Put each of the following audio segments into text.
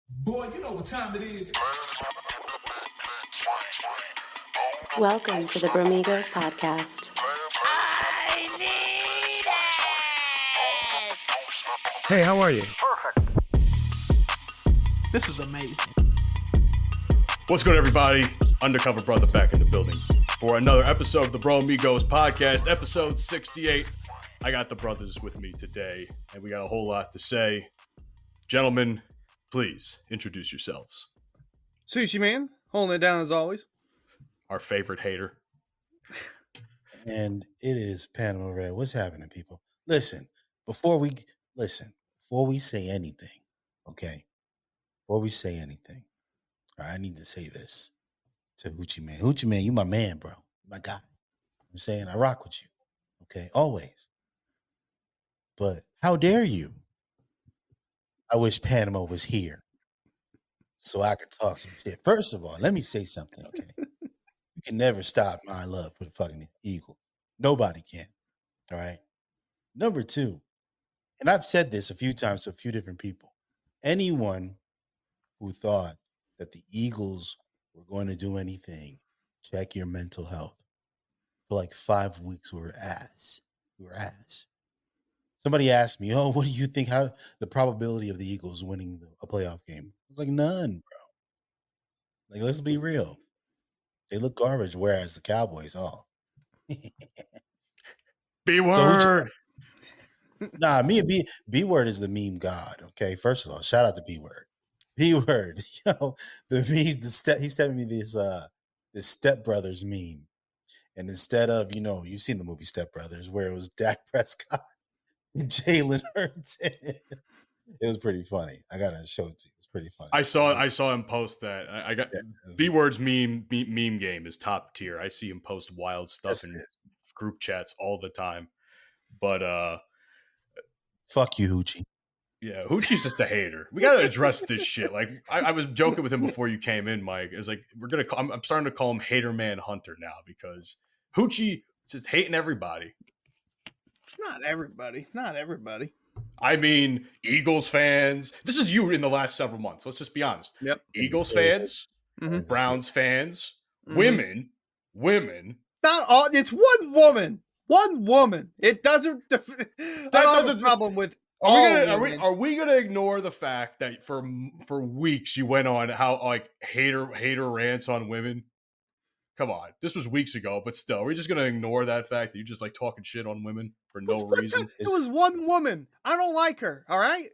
Boy, you know what time it is. Welcome to the Bromigos podcast. I need it! Hey, how are you? This is amazing. What's good, everybody? Undercover Brotha back in the building for another episode of the Bromigos podcast, episode 68. I got the brothers with me today, and we got a whole lot to say. Gentlemen, please introduce yourselves. Sushi Man, holding it down as always. Our favorite hater. And it is Panama Red. What's happening, people? Listen, before we say anything, okay? Before we say anything, I need to say this to Hoochie Man. Hoochie Man, you my man, bro. My guy. I'm saying I rock with you, okay? Always. But how dare you? I wish Panama was here so I could talk some shit. First of all, let me say something, okay? You can never stop my love for the fucking Eagles. Nobody can. All right. Number two, and I've said this a few times to a few different people. Anyone who thought that the Eagles were going to do anything, check your mental health. For like 5 weeks, we were ass. Somebody asked me, "Oh, what do you think? How the probability of the Eagles winning a playoff game?" I was like, none, bro. Like, let's be real. They look garbage, whereas the Cowboys, B-word! Nah, me and B-word is the meme god, okay? First of all, shout out to B-word. B-word, yo, the meme, he sent me this Step Brothers meme. And instead of, you've seen the movie Step Brothers, where it was Dak Prescott and Jalen Hurts in it. It was pretty funny. I gotta show it to you. It's pretty funny. I saw him post that. I got B-word's meme game is top tier. I see him post wild stuff in group chats all the time. But fuck you, Hoochie. Yeah, Hoochie's just a hater. We got to address this shit. Like, I was joking with him before you came in, Mike. It's like, I'm starting to call him Hater Man Hunter now because Hoochie just hating everybody. It's not everybody. Not everybody. I mean, Eagles fans. This is you in the last several months. Let's just be honest. Yep. Eagles fans, Browns fans, women. Not all. It's one woman. One woman. It doesn't. I don't have a problem with. Are we gonna ignore the fact that for weeks you went on how like hater rants on women? Come on, this was weeks ago, but still, are we just gonna ignore that fact that you just like talking shit on women for no reason? It was one woman. I don't like her. All right.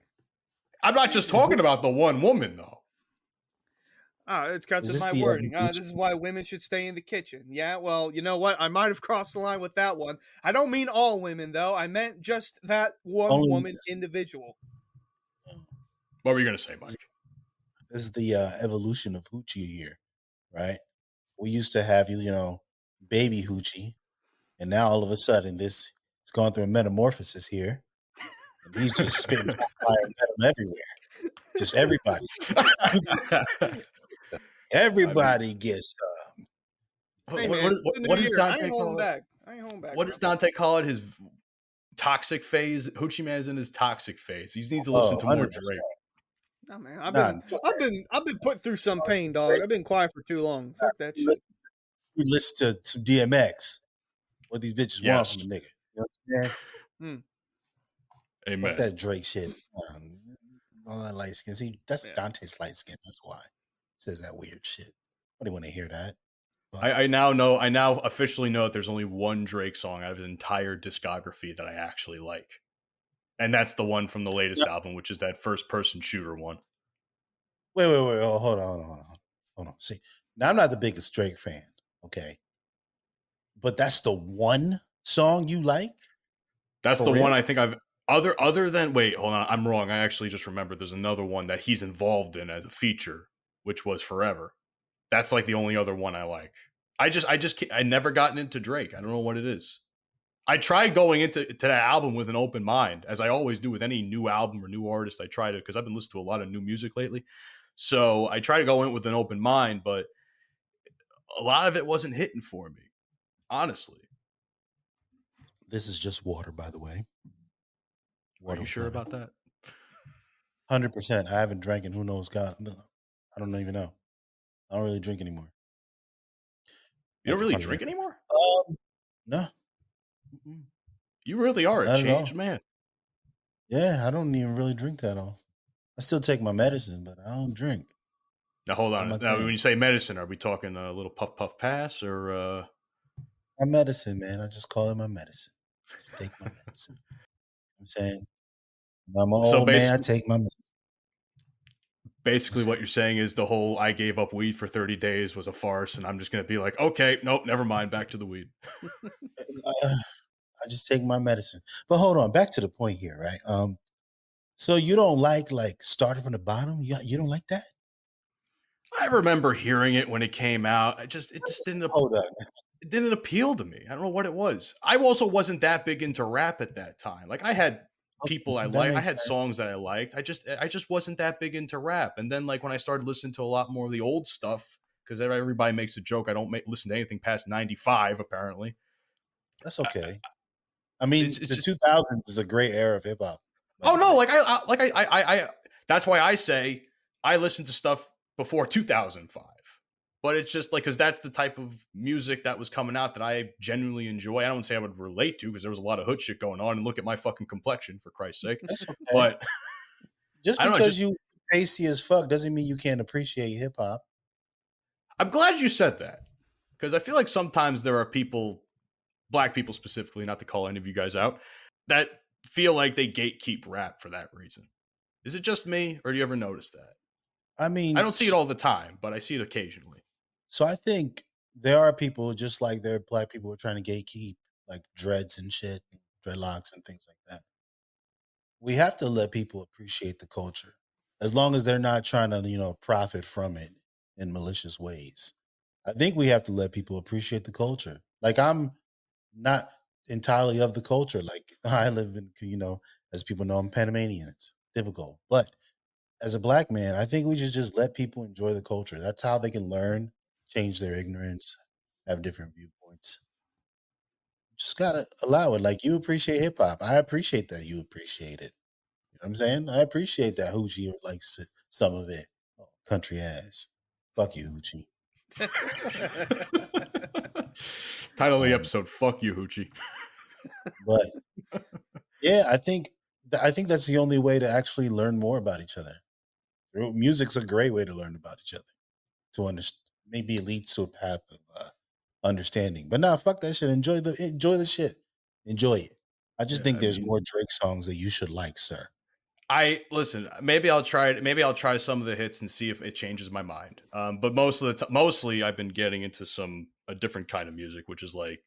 I'm not just talking about the one woman though. It's because of my wording. This is why women should stay in the kitchen. Yeah, well, you know what? I might have crossed the line with that one. I don't mean all women, though. I meant just that one woman individual. What were you going to say, Mike? This is the evolution of Hoochie here, right? We used to have, baby Hoochie, and now all of a sudden it's gone through a metamorphosis here. And he's just spitting fire venom everywhere. Just everybody. Everybody gets Hey, what does Dante call it? I ain't holding back. What does Dante call it? His toxic phase? Hoochie Man's in his toxic phase. He needs to listen to more 100%. Drake. No, man. I've been put through some pain, dog. I've been quiet for too long. Fuck that shit. We listen to some DMX. What these bitches want from a nigga. You know what I'm saying? Amen. Fuck that Drake shit. All that light skin. See, that's Dante's light skin. That's why. Says that weird shit. Nobody want to hear that. But I now officially know that there's only one Drake song out of his entire discography that I actually like. And that's the one from the latest album, which is that first person shooter one. Wait. Oh, hold on. See, now I'm not the biggest Drake fan, okay? But that's the one song you like? That's the one I think I've other than wait, hold on, I'm wrong. I actually just remembered there's another one that he's involved in as a feature, which was Forever. That's like the only other one I like. I never gotten into Drake. I don't know what it is. I tried going into that album with an open mind, as I always do with any new album or new artist. I try to, because I've been listening to a lot of new music lately. So I try to go in with an open mind, but a lot of it wasn't hitting for me, honestly. This is just water, by the way. Are you sure about that? 100%. I haven't drank in who knows God. No, I don't even know. I don't really drink anymore. You don't Like really 100. drink anymore? No. Mm-mm. You really are a Not at all. changed man. Yeah, I don't even really drink that often. I still take my medicine, but I don't drink. Now hold Not on. my Now when thing. you say medicine, are we talking a little puff puff pass or? My medicine, man. I just call it my medicine. Just take my medicine. I'm saying, I'm an So old man. I take my medicine. basically, That's what it. you're saying is the whole "I gave up weed for 30 days" was a farce, and I'm just gonna be like, okay, nope, never mind, back to the weed. I just take my medicine. But hold on, back to the point here, right? So you don't like starting from the bottom? You don't like that? I remember hearing it when it came out. It just Hold on. it didn't appeal to me. I don't know what it was. I also wasn't that big into rap at that time. Like I had people Okay, I that like. I makes had sense. songs that I liked. I just wasn't that big into rap. And then like when I started listening to a lot more of the old stuff, because everybody makes a joke, I don't listen to anything past 95. Apparently, That's okay. I mean, it's the just 2000s is a great era of hip hop, by oh the no, way. I that's why I say I listened to stuff before 2005. But it's just like because that's the type of music that was coming out that I genuinely enjoy. I don't say I would relate to because there was a lot of hood shit going on. And look at my fucking complexion, for Christ's sake. That's okay. But Just I don't know. because Just you pasty as fuck doesn't mean you can't appreciate hip hop. I'm glad you said that because I feel like sometimes there are people, black people specifically, not to call any of you guys out, that feel like they gatekeep rap for that reason. Is it just me, or do you ever notice that? I mean, I don't see it all the time, but I see it occasionally. so I think there are people just like there are black people who are trying to gatekeep like dreads and shit, dreadlocks and things like that. We have to let people appreciate the culture as long as they're not trying to, profit from it in malicious ways. I think we have to let people appreciate the culture. Like I'm not entirely of the culture. Like I live in, as people know, I'm Panamanian. It's difficult. But as a black man, I think we should just let people enjoy the culture. That's how they can learn, change their ignorance, have different viewpoints. Just gotta allow it. Like you appreciate hip hop. I appreciate that you appreciate it. You know what I'm saying? I appreciate that Hoochie likes some of it. Oh, country ass. Fuck you, Hoochie. Title of the episode: "Fuck you, Hoochie." But yeah, I think that's the only way to actually learn more about each other. Music's a great way to learn about each other. To understand, maybe it leads to a path of understanding. But nah, fuck that shit. Enjoy the shit. Enjoy it. I just Yeah, think I there's mean, more Drake songs that you should like, sir. I listen. Maybe I'll try it. Maybe I'll try some of the hits and see if it changes my mind. But mostly I've been getting into a different kind of music, which is like,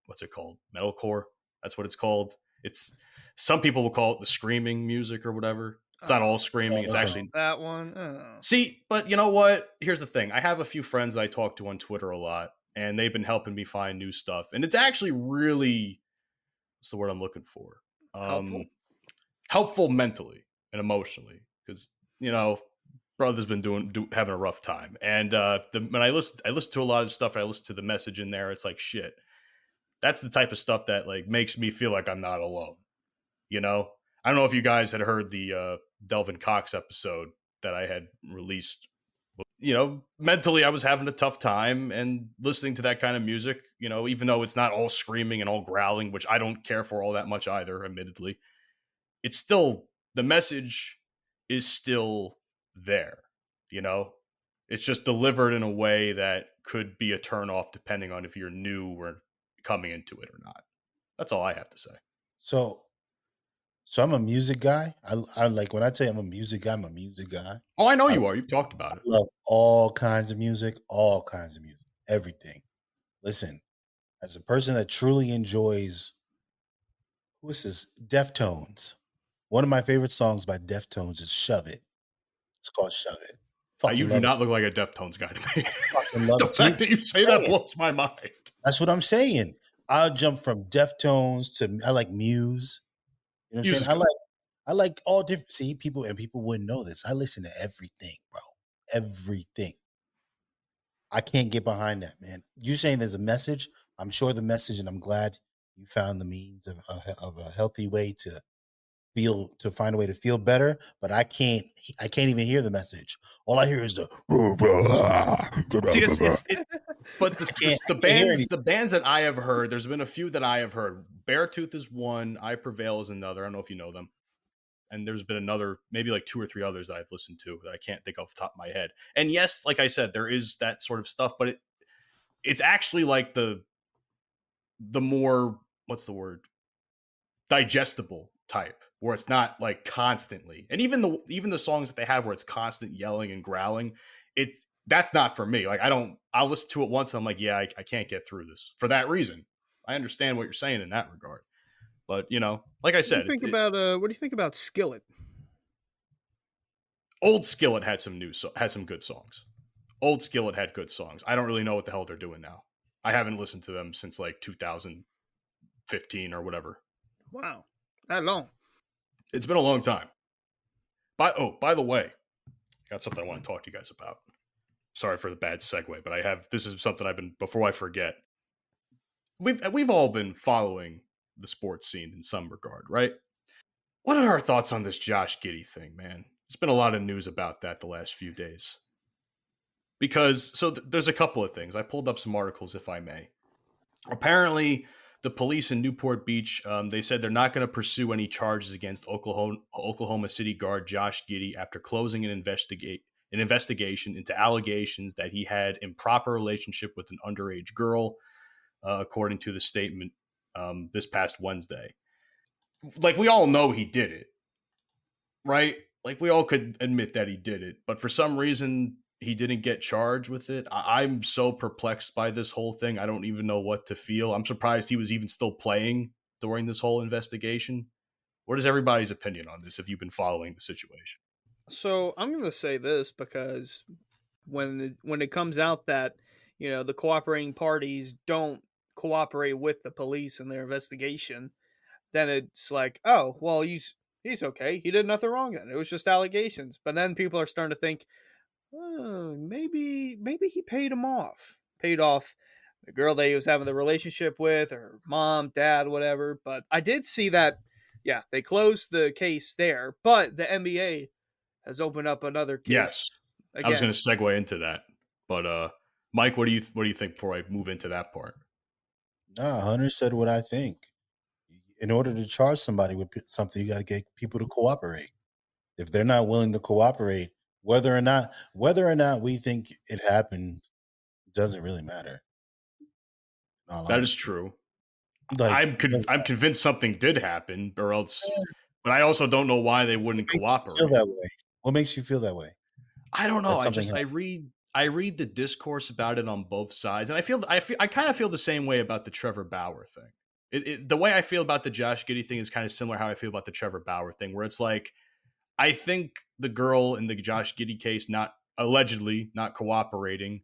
what's it called? Metalcore. That's what it's called. It's some people will call it the screaming music or whatever. It's not all screaming. It's actually that one. Oh. see. But you know what? Here's the thing. I have a few friends that I talk to on Twitter a lot, and they've been helping me find new stuff. And it's actually really what's the word I'm looking for? Helpful. Helpful mentally and emotionally because brother's been having a rough time and when I listen to a lot of stuff. I listen to the message in there. It's like shit, that's the type of stuff that like makes me feel like I'm not alone. I don't know if you guys had heard the Delvin Cox episode that I had released. Mentally I was having a tough time, and listening to that kind of music, even though it's not all screaming and all growling, which I don't care for all that much either, admittedly, it's still the message is still there. You know, it's just delivered in a way that could be a turn off depending on if you're new or coming into it or not. That's all I have to say. So I'm a music guy. I like when I tell you I'm a music guy, I'm a music guy. Oh, I know I you are. You've talked about it. love all kinds of music, everything. Listen, as a person that truly enjoys, what's this? Deftones. One of my favorite songs by Deftones is Shove It. It's called Shove It. Fucking You do love it. not look like a Deftones guy to me. Fucking love The it. See, fact that you say that blows my mind. that's what I'm saying. I'll jump from Deftones to I like Muse. You know what I'm Muse saying? is good. I like all different. See, people wouldn't know this. I listen to everything, bro. Everything. I can't get behind that, man. You're saying there's a message. I'm sure the message, and I'm glad you found the means of a healthy way to find a way to feel better, but I can't even hear the message. All I hear is the See, but I can't hear anything. the bands that I have heard, there's been a few that I have heard. Beartooth is one, I Prevail is another. I don't know if you know them. And there's been another, maybe like 2 or 3 others that I've listened to that I can't think off the top of my head. And yes, like I said, there is that sort of stuff, but it's actually like the more, what's the word, digestible type, where it's not like constantly. And even the songs that they have where it's constant yelling and growling, that's not for me. Like I'll listen to it once and I'm like, yeah, I can't get through this for that reason. I understand what you're saying in that regard, but like I said, what do you think about Skillet? Old Skillet had some good songs. Old Skillet had good songs. I don't really know what the hell they're doing now. I haven't listened to them since like 2015 or whatever. Wow, that long. It's been a long time. By the way, I got something I want to talk to you guys about. Sorry for the bad segue, but this is something before I forget. We've all been following the sports scene in some regard, right? What are our thoughts on this Josh Giddey thing, man? There's been a lot of news about that the last few days. Because, there's a couple of things. I pulled up some articles, if I may. Apparently, the police in Newport Beach, they said they're not going to pursue any charges against Oklahoma City guard Josh Giddey after closing an investigation into allegations that he had improper relationship with an underage girl, according to the statement this past Wednesday. Like, we all know he did it, right? Like, we all could admit that he did it, but for some reason he didn't get charged with it. I'm so perplexed by this whole thing. I don't even know what to feel. I'm surprised he was even still playing during this whole investigation. What is everybody's opinion on this if you've been following the situation? So I'm going to say this because when it comes out that, the cooperating parties don't cooperate with the police in their investigation, then it's like, oh, well, he's okay. He did nothing wrong then. It was just allegations. But then people are starting to think, oh, maybe he paid off the girl that he was having the relationship with, or mom, dad, whatever. But I did see that, yeah, they closed the case there, but the NBA has opened up another case. Yes, again. I was going to segue into that, but Mike, what do you think before I move into that part? Nah, Hunter said what I think. In order to charge somebody with something, you got to get people to cooperate. If they're not willing to cooperate, whether or not we think it happened, doesn't really matter. That is true. Like, I'm convinced something did happen, or else. But I also don't know why they wouldn't cooperate. Feel that way? What makes you feel that way? I don't know. I read the discourse about it on both sides, and I kind of feel the same way about the Trevor Bauer thing. The way I feel about the Josh Giddey thing is kind of similar how I feel about the Trevor Bauer thing, where it's like, I think the girl in the Josh Giddey case allegedly not cooperating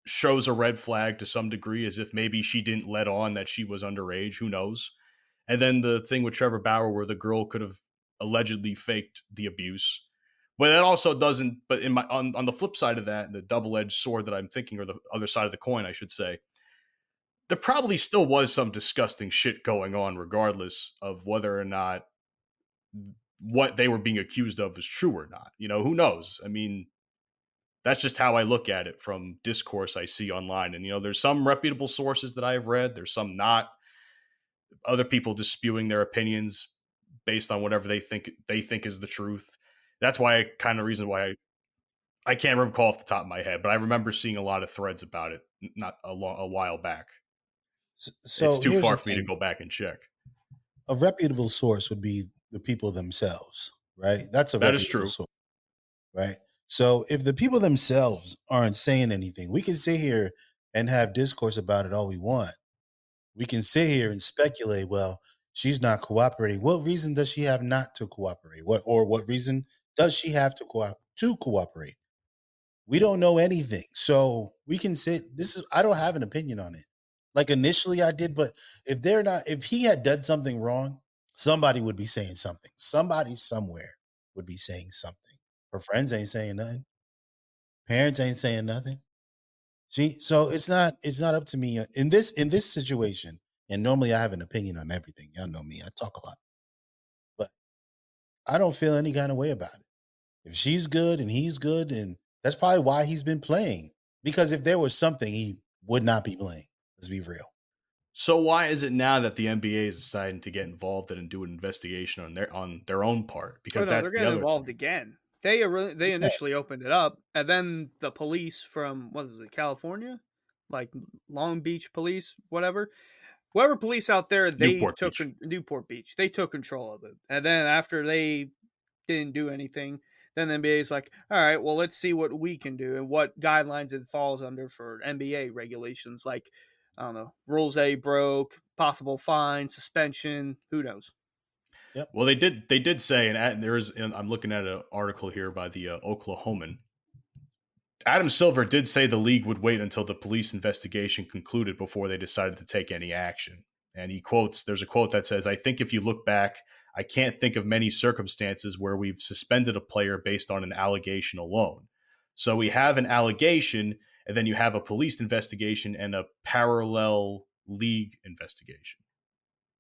shows a red flag to some degree, as if maybe she didn't let on that she was underage. Who knows? And then the thing with Trevor Bauer where the girl could have allegedly faked the abuse. But that also doesn't, but on the flip side of that, the double-edged sword that I'm thinking, or the other side of the coin, I should say, there probably still was some disgusting shit going on, regardless of whether or not what they were being accused of is true or not. Who knows? I mean, that's just how I look at it from discourse I see online. And, there's some reputable sources that I have read. There's some not. Other people just spewing their opinions based on whatever they think is the truth. That's why I can't recall off the top of my head, but I remember seeing a lot of threads about it not a while back. So it's too far for me to go back and check. A reputable source would be the people themselves, right? That is true. Source, right? So if the people themselves aren't saying anything, we can sit here and have discourse about it all we want. We can sit here and speculate, well, she's not cooperating. What reason does she have not to cooperate? What reason does she have to cooperate? We don't know anything. So we can I don't have an opinion on it. Like initially I did, but if he had done something wrong, somebody would be saying something. Somebody somewhere would be saying something. Her friends ain't saying nothing. Parents ain't saying nothing. See, so it's not up to me in this situation. And normally I have an opinion on everything. Y'all know me. I talk a lot. But I don't feel any kind of way about it. If she's good and he's good, and that's probably why he's been playing. Because if there was something, he would not be playing. Let's be real. So why is it now that the NBA is deciding to get involved and do an investigation on their own part? Because they're that's the getting other involved thing. again. They initially opened it up, and then the police from what was it, California, like Long Beach police, whoever police out there, Newport Beach. Newport Beach. They took control of it, and then after they didn't do anything, then the NBA is like, all right, well, let's see what we can do and what guidelines it falls under for NBA regulations, like I don't know, rules they broke, possible fine, suspension, who knows. Yep. Well, they did say, and I'm looking at an article here by the Oklahoman. Adam Silver did say the league would wait until the police investigation concluded before they decided to take any action. And there's a quote that says, "I think if you look back, I can't think of many circumstances where we've suspended a player based on an allegation alone. So we have an allegation, and then you have a police investigation and a parallel league investigation.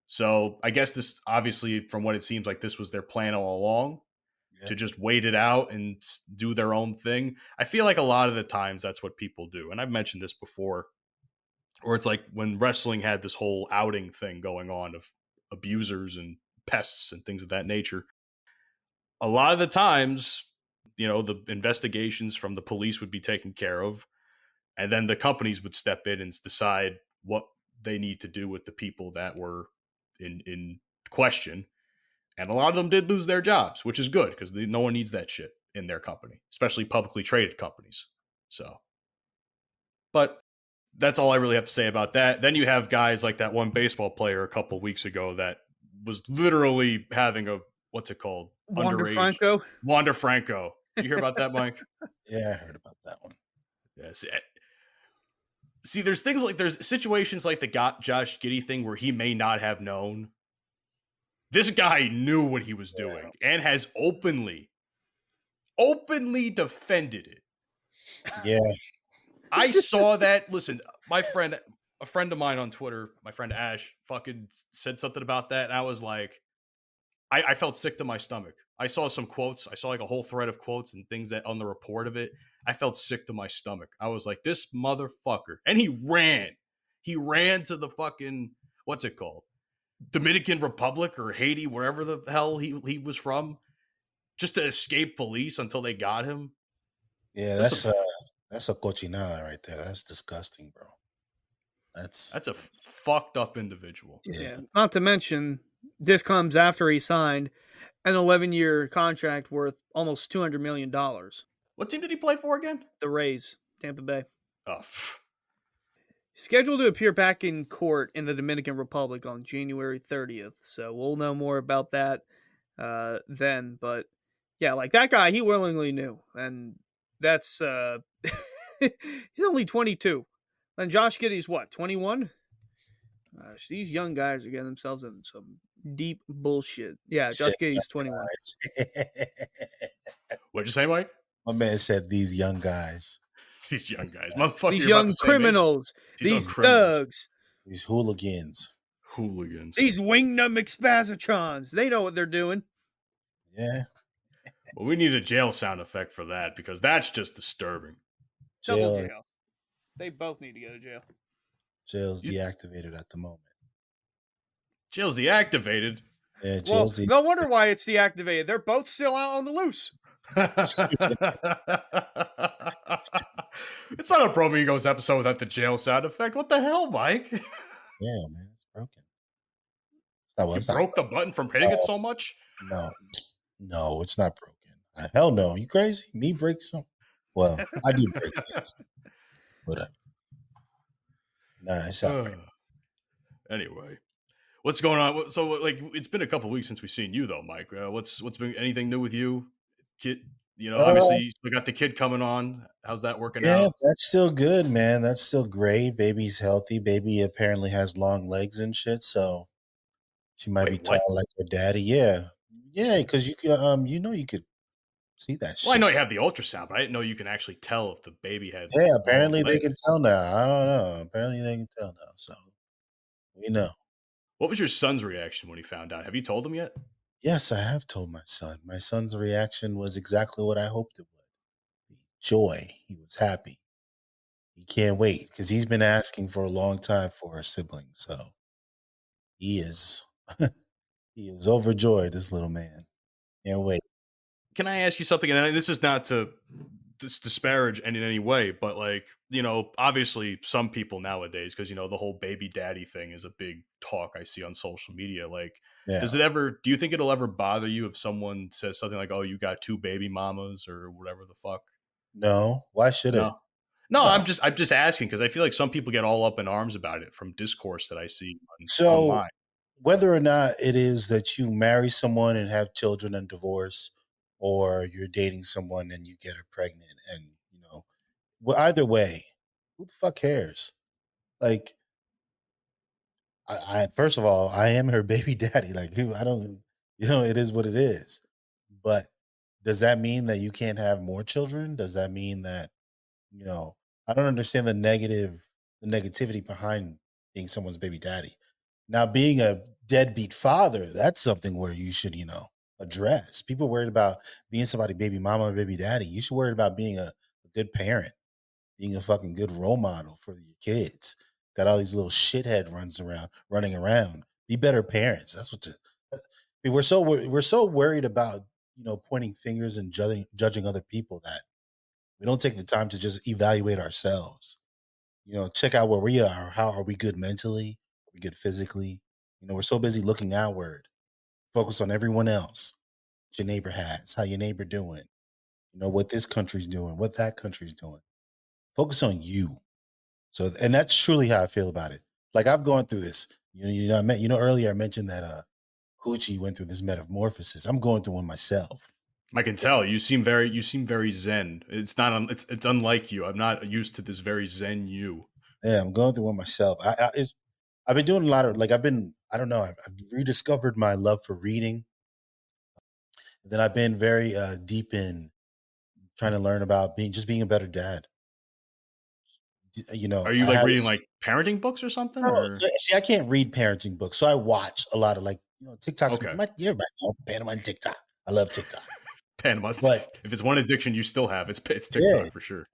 So I guess this, obviously, from what it seems like, this was their plan all along, to just wait it out and do their own thing. I feel like a lot of the times that's what people do. And I've mentioned this before, or it's like when wrestling had this whole outing thing going on of abusers and pests and things of that nature. A lot of the times, the investigations from the police would be taken care of, and then the companies would step in and decide what they need to do with the people that were in question. And a lot of them did lose their jobs, which is good because no one needs that shit in their company, especially publicly traded companies. So, but that's all I really have to say about that. Then you have guys like that one baseball player a couple weeks ago that was literally having what's it called? Wander Underage. Franco. Wander Franco. Did you hear about that, Mike? Yeah, I heard about that one. Yes. See, there's situations like the Josh Giddey thing where he may not have known. This guy knew what he was doing and has openly defended it. Yeah. I saw that. Listen, a friend of mine on Twitter, my friend Ash, fucking said something about that. And I was like, I felt sick to my stomach. I saw some quotes. I saw like a whole thread of quotes and things that on the report of it. I felt sick to my stomach. I was like, this motherfucker. And he ran. He ran to the fucking, what's it called? Dominican Republic or Haiti, wherever the hell he was from, just to escape police until they got him. Yeah, that's a cochinada right there. That's disgusting, bro. That's a fucked up individual. Yeah. Not to mention, this comes after he signed an 11-year contract worth almost $200 million. What team did he play for again? The Rays, Tampa Bay. Oh. Scheduled to appear back in court in the Dominican Republic on January 30th. So we'll know more about that then. But yeah, like that guy, he willingly knew. And that's he's only 22. And Josh Giddey's what, 21? These young guys are getting themselves in some deep bullshit. Yeah, Josh Giddey's 21. What'd you say, Mike? My man said these young guys. These young guys. Motherfucker, these young criminals. These thugs. These hooligans. These wingnut McSpazatrons. They know what they're doing. Yeah. Well, we need a jail sound effect for that because that's just disturbing. Double jail. They both need to go to jail. Jail's deactivated at the moment. Jail's deactivated? Yeah, jail's no wonder why it's deactivated. They're both still out on the loose. It's not a Bromigos episode without the jail sound effect. What the hell, Mike? Yeah, man, it's broken. You broke the button from hitting it so much? No, it's not broken. Hell no. You crazy? Me break something? Well, I do break things. Whatever. Nah, it's all right. Anyway, what's going on? So, like, it's been a couple weeks since we've seen you, though, Mike. What's been anything new with you? Kid, obviously, you still got the kid coming on. How's that working out? Yeah, that's still good, man. That's still great. Baby's healthy. Baby apparently has long legs and shit, so she might be tall like her daddy. Yeah, because you could, you could see that shit. Well, I know you have the ultrasound, but I didn't know you can actually tell if the baby has. Yeah, apparently they can tell now. I don't know. Apparently they can tell now. So we know. What was your son's reaction when he found out? Have you told him yet? Yes, I have told my son. My son's reaction was exactly what I hoped it would. Joy. He was happy. He can't wait because he's been asking for a long time for a sibling. So he is he is overjoyed, this little man. Can't wait. Can I ask you something? And this is not to disparage in any way, but like, obviously some people nowadays, because the whole baby daddy thing is a big talk I see on social media. Like, Yeah. do you think it'll ever bother you if someone says something like, "Oh, you got two baby mamas" or whatever the fuck? No. Why should it? No, I'm just asking because I feel like some people get all up in arms about it from discourse that I see So online. whether or not it is that you marry someone and have children and divorce, or you're dating someone and you get her pregnant, and well, either way, who the fuck cares? Like, I first of all, I am her baby daddy. Like, I don't, it is what it is. But does that mean that you can't have more children? Does that mean that I don't understand the negativity behind being someone's baby daddy. Now, being a deadbeat father, that's something where you should, address. People worried about being somebody baby mama or baby daddy. You should worry about being a good parent, being a fucking good role model for your kids. Got all these little shithead running around. Be better parents. That's what. We're so worried about pointing fingers and judging other people that we don't take the time to just evaluate ourselves. Check out where we are. How are we good mentally? Are we good physically? We're so busy looking outward, focus on everyone else. What your neighbor has, how your neighbor doing, what this country's doing, what that country's doing. Focus on you. So, and that's truly how I feel about it. Like, I've gone through this. Earlier I mentioned that Hoochie went through this metamorphosis. I'm going through one myself. I can tell you seem very zen. It's not it's unlike you. I'm not used to this very zen you. Yeah, I'm going through one myself. I've been doing a lot of I don't know. I've rediscovered my love for reading. Then I've been very deep in trying to learn about being a better dad. Are you I like had reading like parenting books or something? Or see, I can't read parenting books, so I watch a lot of TikTok's. okay, Everybody know Panama and TikTok. I love TikTok, Panama. but If it's one addiction you still have, it's yeah, TikTok for sure.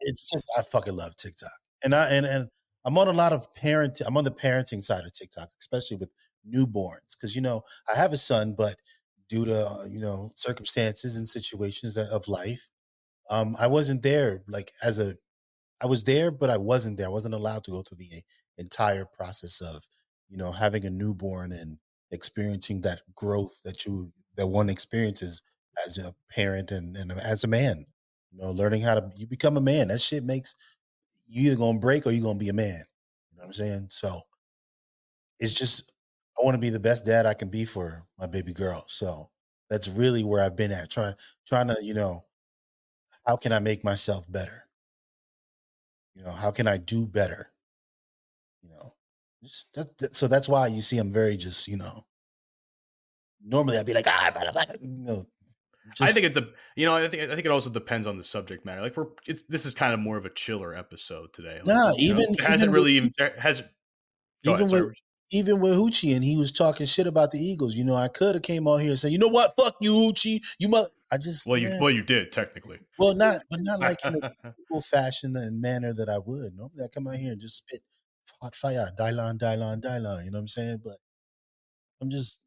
I fucking love TikTok, and I'm on a lot of parenting. I'm on the parenting side of TikTok, especially with newborns, because I have a son, but due to circumstances and situations of life, I wasn't there. I was there, but I wasn't there. I wasn't allowed to go through the entire process of having a newborn and experiencing that growth that one experiences as a parent and as a man. Learning how to you become a man. That shit makes you either gonna break or you're gonna be a man. You know what I'm saying? So it's just I want to be the best dad I can be for my baby girl. So that's really where I've been at, trying to, how can I make myself better? How can I do better? So that's why you see I'm very just, normally I'd be like, I think I think it also depends on the subject matter. Like this is kind of more of a chiller episode today. Like, nah, it hasn't really even has. Go even ahead, with sorry. even with Hoochie and he was talking shit about the Eagles. I could have came on here and said, you know what, fuck you, Hoochie. You did technically. Well, not like in a typical fashion and manner that I would. Normally I come out here and just spit hot fire, Dylon, Dylon, Dylon. You know what I'm saying? But I'm just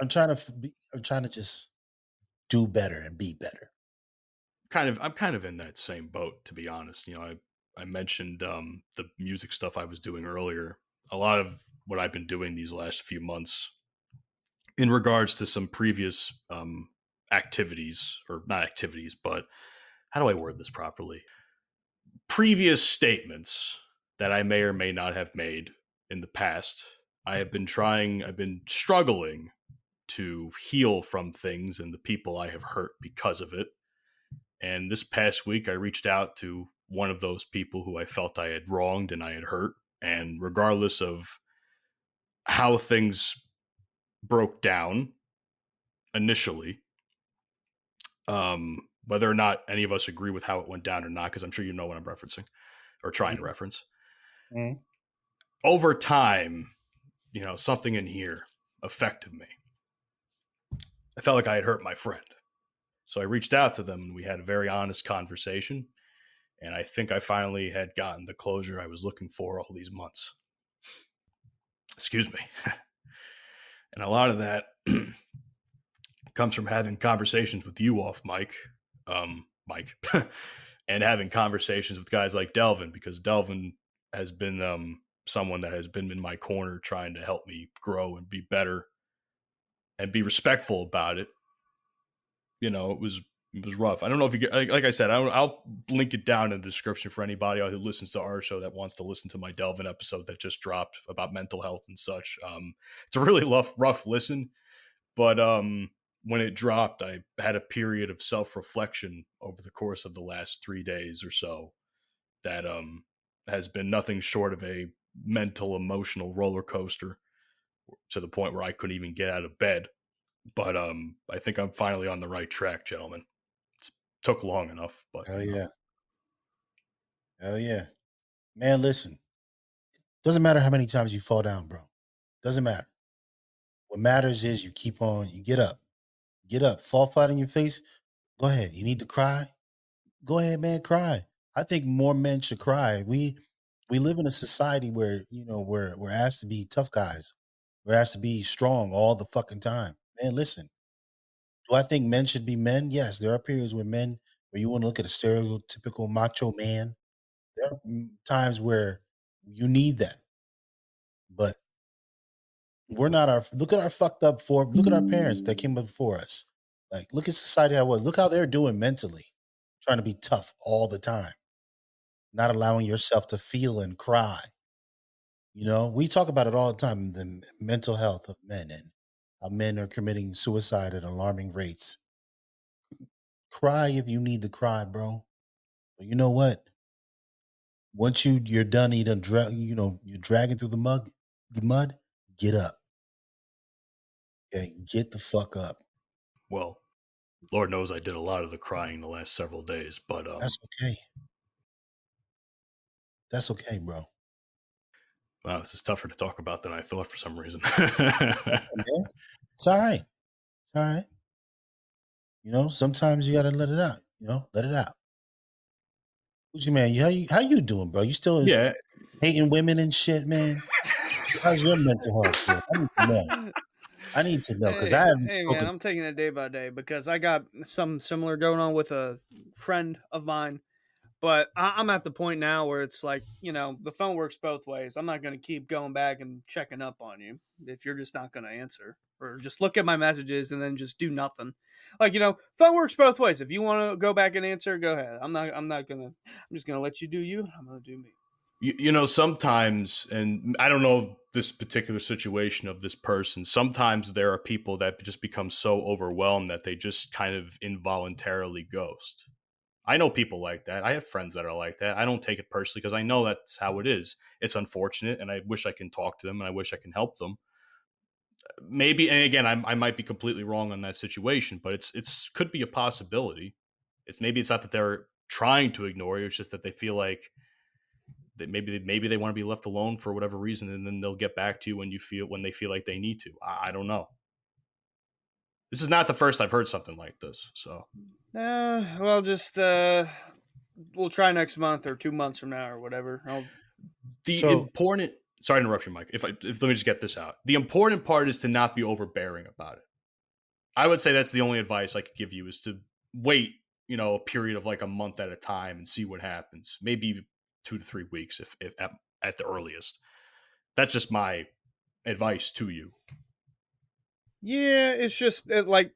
I'm trying to just do better and be better. I'm kind of in that same boat, to be honest. I mentioned the music stuff I was doing earlier. A lot of what I've been doing these last few months in regards to some previous activities, or not activities, but how do I word this properly? Previous statements that I may or may not have made in the past. I've been struggling to heal from things and the people I have hurt because of it. And this past week, I reached out to one of those people who I felt I had wronged and I had hurt. And regardless of how things broke down initially, whether or not any of us agree with how it went down or not, because I'm sure you know what I'm referencing or trying to reference. Mm-hmm. Over time, something in here affected me. I felt like I had hurt my friend. So I reached out to them and we had a very honest conversation. And I think I finally had gotten the closure I was looking for all these months. Excuse me. And a lot of that comes from having conversations with you off mic, Mike, and having conversations with guys like Delvin, because Delvin has been someone that has been in my corner trying to help me grow and be better and be respectful about it. You know, it was rough. I don't know if you get, like I said, I'll link it down in the description for anybody who listens to our show that wants to listen to my Delvin episode that just dropped about mental health and such. It's a really rough listen, but when it dropped, I had a period of self-reflection over the course of the last 3 days or so that has been nothing short of a mental, emotional roller coaster to the point where I couldn't even get out of bed. But I think I'm finally on the right track, gentlemen. It took long enough, but hell yeah. Hell yeah. Man, listen. Doesn't matter how many times you fall down, bro. Doesn't matter. What matters is you keep on, you get up. Get up. Fall flat on your face. Go ahead. You need to cry? Go ahead, man, cry. I think more men should cry. We live in a society where, we're asked to be tough guys. We're asked to be strong all the fucking time. Man, listen. Do I think men should be men? Yes, there are periods where you want to look at a stereotypical macho man. There are times where you need that. But we're not look at our fucked up look at our parents that came up before us. Like, look at society how it was. Look how they're doing mentally, trying to be tough all the time, not allowing yourself to feel and cry. We talk about it all the time, the mental health of men and how men are committing suicide at alarming rates. Cry if you need to cry, bro. But you know what? Once you're done, you're dragging through the mud, get up. Okay, get the fuck up. well, Lord knows I did a lot of the crying the last several days, but That's okay. That's okay, bro. wow, this is tougher to talk about than I thought for some reason. Okay. It's all right. It's all right. Sometimes you gotta let it out. Let it out. Hoochie man, how you doing, bro? You still Yeah. hating women and shit, man? How's your mental health doing? I need to know. I need to know because I haven't Hey man, spoken I'm to. taking it day by day because I got something similar going on with a friend of mine. But I'm at the point now where it's like, the phone works both ways. I'm not going to keep going back and checking up on you if you're just not going to answer or just look at my messages and then just do nothing. Like, phone works both ways. If you want to go back and answer, go ahead. I'm just going to let you do you. I'm going to do me. Sometimes, and I don't know this particular situation of this person, sometimes there are people that just become so overwhelmed that they just kind of involuntarily ghost. I know people like that. I have friends that are like that. I don't take it personally because I know that's how it is. It's unfortunate, and I wish I can talk to them, and I wish I can help them. Maybe, and again, I might be completely wrong on that situation, but it's could be a possibility. Maybe it's not that they're trying to ignore you; it's just that they feel like that maybe they want to be left alone for whatever reason, and then they'll get back to you when they feel like they need to. I don't know. This is not the first I've heard something like this. So, well, just we'll try next month or 2 months from now or whatever. Sorry to interrupt you, Mike. If let me just get this out. The important part is to not be overbearing about it. I would say that's the only advice I could give you is to wait, a period of like a month at a time and see what happens. Maybe 2 to 3 weeks if at the earliest. That's just my advice to you. Yeah, it's just like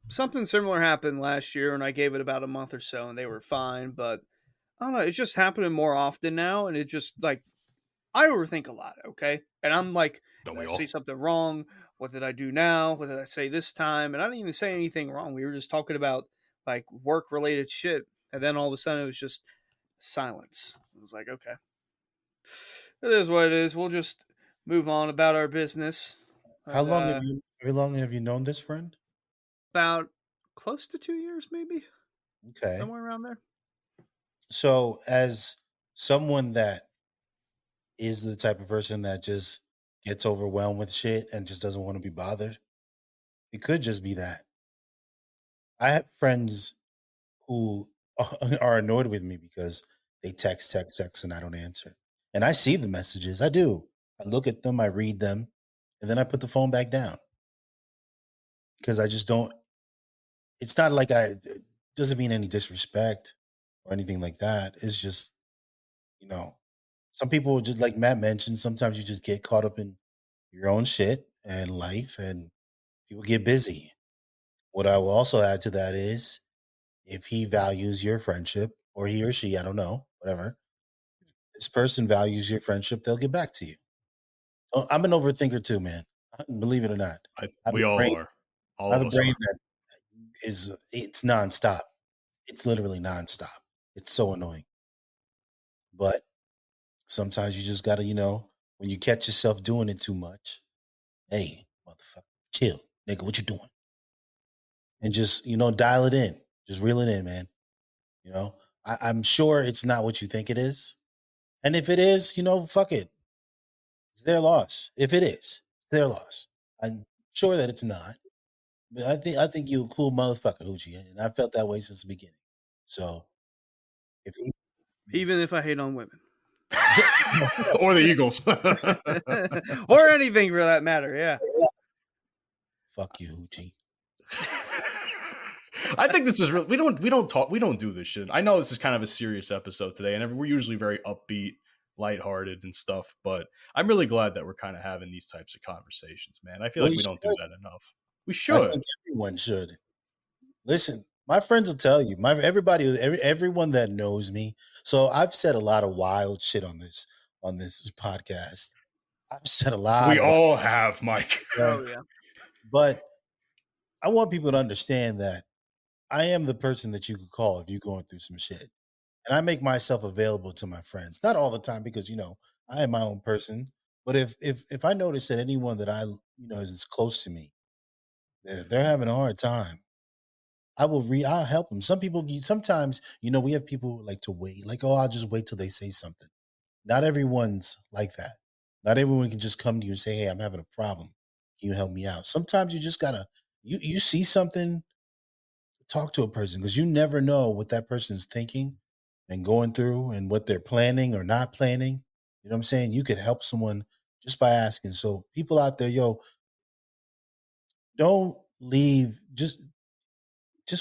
something similar happened last year, and I gave it about a month or so, and they were fine. But I don't know, it's just happening more often now, and it just like I overthink a lot. Okay, and I'm like, Don't did we I all? say something wrong? What did I do now? What did I say this time? And I didn't even say anything wrong. We were just talking about like work related shit, and then all of a sudden it was just silence. I was like, okay, it is what it is. We'll just move on about our business. How But, long have you known this friend? about close to 2 years, maybe Okay. somewhere around there. So, as someone that is the type of person that just gets overwhelmed with shit and just doesn't want to be bothered, it could just be that. I have friends who are annoyed with me because they text, and I don't answer. And I see the messages. I do. I look at them, I read them, and then I put the phone back down because I just don't. It's not like it doesn't mean any disrespect or anything like that. It's just, some people just like Matt mentioned, sometimes you just get caught up in your own shit and life and people get busy. What I will also add to that is if he values your friendship or he or she, I don't know, whatever, this person values your friendship, they'll get back to you. I'm an overthinker too, man. Believe it or not. We all are. All I have of a us brain are. that it's nonstop. It's literally nonstop. It's so annoying. But sometimes you just gotta, when you catch yourself doing it too much, hey, motherfucker, chill. Nigga, what you doing? And just, dial it in. Just reel it in, man. I'm sure it's not what you think it is. And if it is, fuck it. It's their loss. If it is, it's their loss. I'm sure that it's not. But I think you're a cool motherfucker, Hoochie. And I felt that way since the beginning. So even if I hate on women. or the Eagles. Or anything for that matter, yeah. Fuck you, Hoochie. I think this is real. We don't do this shit. I know this is kind of a serious episode today, and we're usually very upbeat, lighthearted, and stuff. But I'm really glad that we're kind of having these types of conversations, man. I feel like we don't do that enough. We should. I think everyone should. Listen, my friends will tell you. Everyone that knows me. So I've said a lot of wild shit on this podcast. I've said a lot. We all have, Mike. Oh yeah. But I want people to understand that I am the person that you could call if you're going through some shit. And I make myself available to my friends. Not all the time because, I am my own person. But if I notice that anyone that I, is close to me, they're having a hard time, I'll help them. Sometimes, we have people who like to wait. Like, I'll just wait till they say something. Not everyone's like that. Not everyone can just come to you and say, hey, I'm having a problem. Can you help me out? Sometimes you just gotta, you see something, talk to a person because you never know what that person's thinking and going through and what they're planning or not planning. You know what I'm saying? You could help someone just by asking. So people out there, don't leave. Just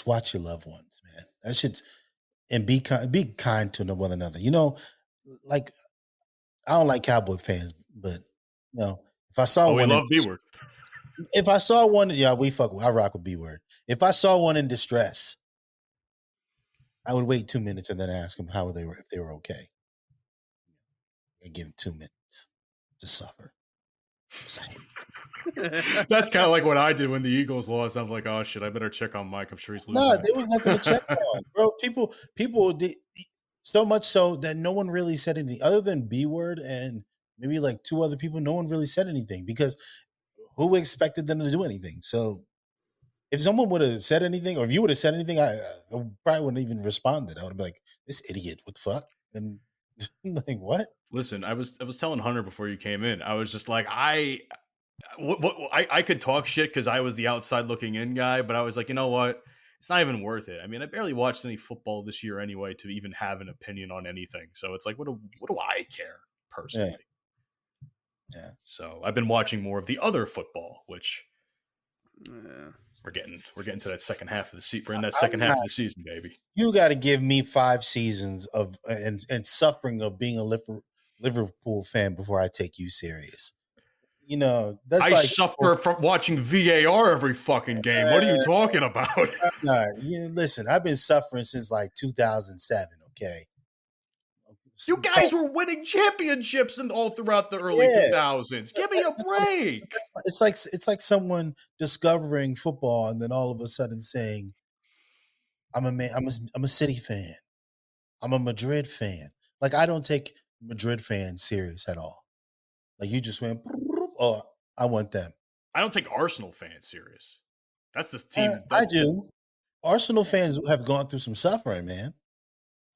watch your loved ones, man. That shit's and be kind to one another. Like I don't like Cowboy fans, but if I saw one, we love B-word. If I saw one, I rock with B-word. If I saw one in distress, I would wait 2 minutes and then ask them if they were okay. And give them 2 minutes to suffer. That's kind of like what I did when the Eagles lost. I'm like, oh shit, I better check on Mike. I'm sure he's losing. No, there was nothing to check on, bro. People did so much so that no one really said anything other than B-word and maybe like two other people. No one really said anything because who expected them to do anything? So if someone would have said anything, or if you would have said anything, I probably wouldn't even responded. I would have been like, "This idiot, what the fuck?" And like, what? Listen, I was telling Hunter before you came in. I was just like, I could talk shit because I was the outside looking in guy, but I was like, you know what? It's not even worth it. I mean, I barely watched any football this year anyway to even have an opinion on anything. So it's like, what do I care personally? Yeah. So I've been watching more of the other football, which we're getting to that second half of the season. We're in that second half of the season, baby. You got to give me 5 seasons of and suffering of being a Liverpool fan before I take you serious. That's I suffer from watching VAR every fucking game. What are you talking about? Listen, I've been suffering since like 2007. Okay, you guys were winning championships and all throughout the early 2000s. Give me a break. It's like someone discovering football and then all of a sudden saying, "I'm a City fan. I'm a Madrid fan." Like I don't take Madrid fans serious at all. Like you just went, "Oh, I want them." I don't take Arsenal fans serious. That's this team. I do. Arsenal fans have gone through some suffering, man.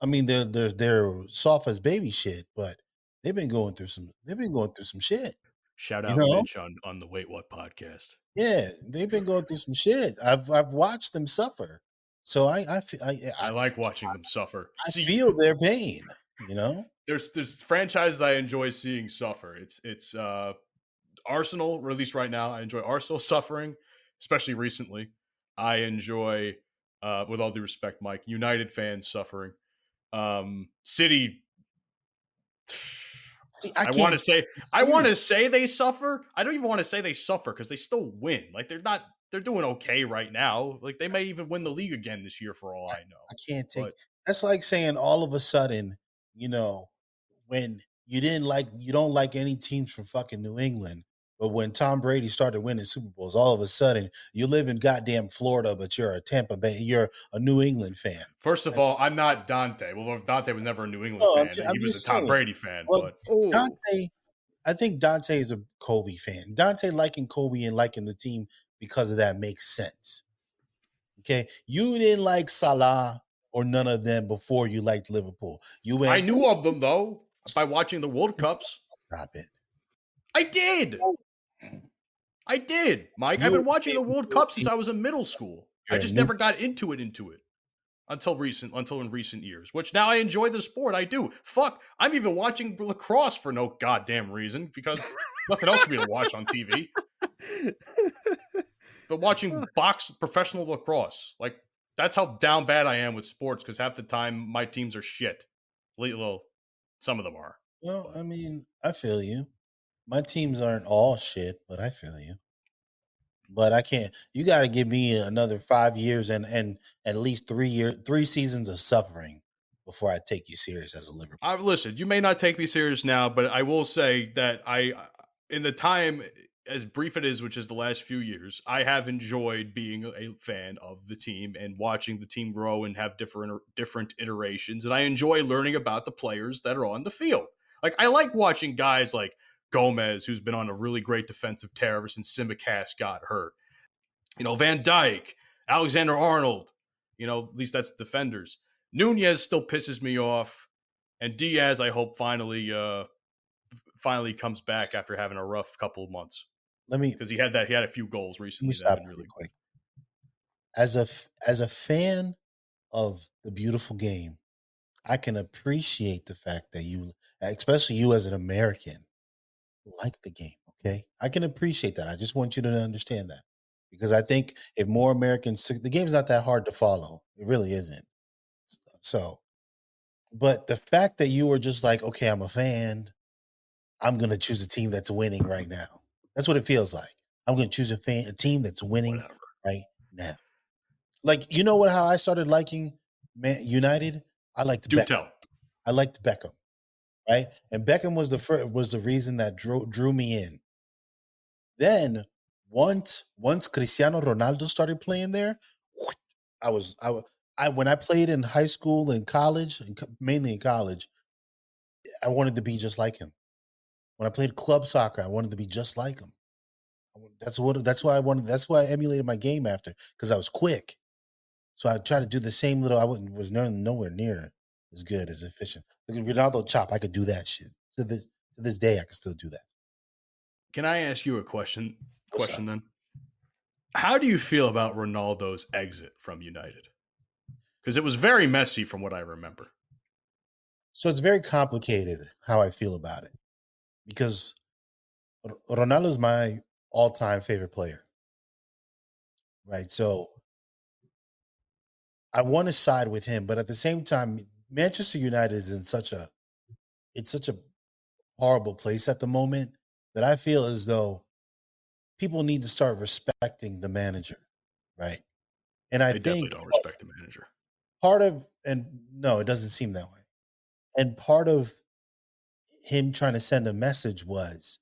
I mean, they're soft as baby shit, but they've been going through some shit. Shout out Mitch on the Wait What podcast. Yeah, they've been going through some shit. I've watched them suffer. So I like watching them suffer. I See, feel their pain. You know, there's franchises I enjoy seeing suffer. It's Arsenal, or at least right now, I enjoy Arsenal suffering, especially recently. I enjoy, with all due respect, Mike, United fans suffering. City, See, I want to can't say, take I want to serious. say they suffer. I don't even want to say they suffer because they still win. Like they're doing okay right now. Like they may even win the league again this year for all I know. I can't take. But That's like saying all of a sudden, when you don't like any teams from fucking New England, but when Tom Brady started winning Super Bowls, all of a sudden you live in goddamn Florida, but you're a Tampa Bay, you're a New England fan. first of all, I'm not Dante. Well, Dante was never a New England No, fan. I'm He was a just Tom saying. Brady fan. Well, But Dante, I think Dante is a Kobe fan. Dante liking Kobe and liking the team because of that makes sense. Okay, you didn't like Salah or none of them before you liked Liverpool. You went. I knew of them though by watching the World Cups. Stop it. I did, Mike. I've You been watching the World Cup since I was in middle school. I You're a just new- never got into it until in recent years. Which now I enjoy the sport. I do. Fuck, I'm even watching lacrosse for no goddamn reason because nothing else for me to watch on TV. But watching professional lacrosse, like that's how down bad I am with sports because half the time my teams are shit. Well, some of them are. Well, I mean, I feel you. My teams aren't all shit, but I feel you. But I can't. You got to give me another 5 years and at least 3 seasons of suffering before I take you serious as a Liverpool. Listen, you may not take me serious now, but I will say that in the time as brief it is, which is the last few years, I have enjoyed being a fan of the team and watching the team grow and have different iterations. And I enjoy learning about the players that are on the field. Like I like watching guys like Gomez, who's been on a really great defensive tear ever since Simicast got hurt. Van Dijk, Alexander Arnold. At least that's defenders. Nunez still pisses me off, and Diaz, I hope finally comes back after having a rough couple of months. Because he had a few goals recently. Let me stop really quick. As a fan of the beautiful game, I can appreciate the fact that you, especially you as an American, like the game. Okay, I can appreciate that. I just want you to understand that because I think if more Americans, the game's not that hard to follow. It really isn't. So, but the fact that you were just like, okay, I'm a fan. I'm going to choose a team that's winning right now. That's what it feels like. I'm going to choose a team that's winning right now. Like, how I started liking United? I liked Beckham. Tell. I liked Beckham, right? And Beckham was the reason that drew me in. Then once Cristiano Ronaldo started playing there, when I played in high school and college, and mainly in college, I wanted to be just like him. When I played club soccer, I wanted to be just like him. That's why I emulated my game after, because I was quick. So I tried to do the same little. I was nowhere near as good as efficient. Look at Ronaldo chop. I could do that shit. To this day, I can still do that. Can I ask you a question? Then, how do you feel about Ronaldo's exit from United? Because it was very messy, from what I remember. So it's very complicated how I feel about it, because Ronaldo is my all-time favorite player. Right. So I want to side with him, but at the same time, Manchester United is in such a horrible place at the moment that I feel as though people need to start respecting the manager, right? And I think definitely don't respect the manager. No, it doesn't seem that way. And part of him trying to send a message was,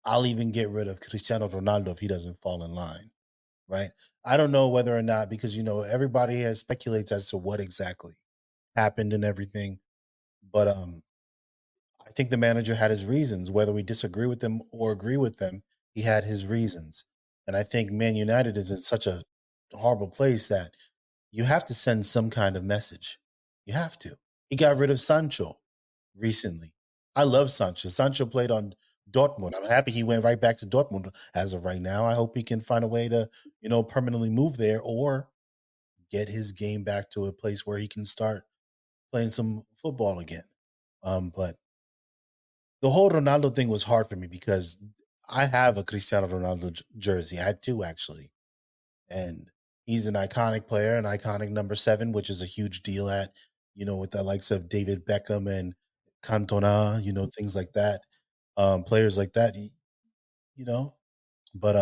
I'll even get rid of Cristiano Ronaldo if he doesn't fall in line. Right. I don't know whether or not, because, everybody has speculates as to what exactly happened and everything. But I think the manager had his reasons, whether we disagree with them or agree with them. He had his reasons. And I think Man United is in such a horrible place that you have to send some kind of message. You have to. He got rid of Sancho recently. I love Sancho. Sancho played on Dortmund. I'm happy he went right back to Dortmund as of right now. I hope he can find a way to, permanently move there or get his game back to a place where he can start playing some football again. But the whole Ronaldo thing was hard for me because I have a Cristiano Ronaldo jersey. I had two actually, and he's an iconic player, an iconic number 7, which is a huge deal at with the likes of David Beckham and Cantona, things like that, players like that, But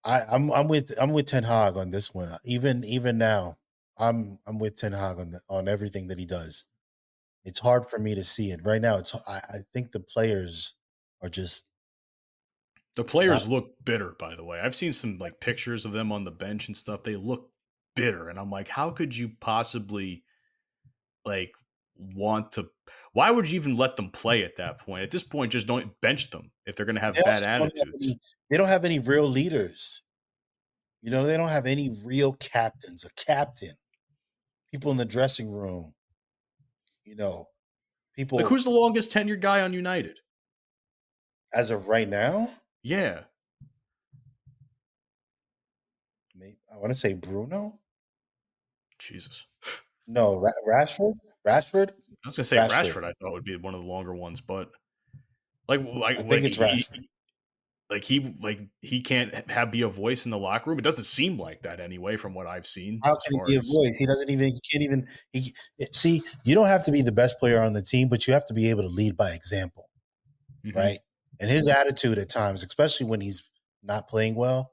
I'm with Ten Hag on this one. Even now, I'm with Ten Hag on everything that he does. It's hard for me to see it right now. I think the players are just The players not. look bitter, by the way. I've seen some like pictures of them on the bench and stuff. They look bitter, and I'm like, how could you possibly like want to? Why would you even let them play at that point? At this point, just don't bench them if they're going to have They bad also attitudes. they don't have any real leaders. They don't have any real captains. A captain, people in the dressing room. Like, People who's the longest tenured guy on United? as of right now. Yeah, I want to say Bruno. Jesus. No, Rashford. Rashford. I was going to say Rashford. I thought would be one of the longer ones, but I think it's Rashford. He can't be a voice in the locker room. It doesn't seem like that anyway, from what I've seen. How can he be a voice? He doesn't even. He can't even. See. You don't have to be the best player on the team, but you have to be able to lead by example, right? And his attitude at times, especially when he's not playing well,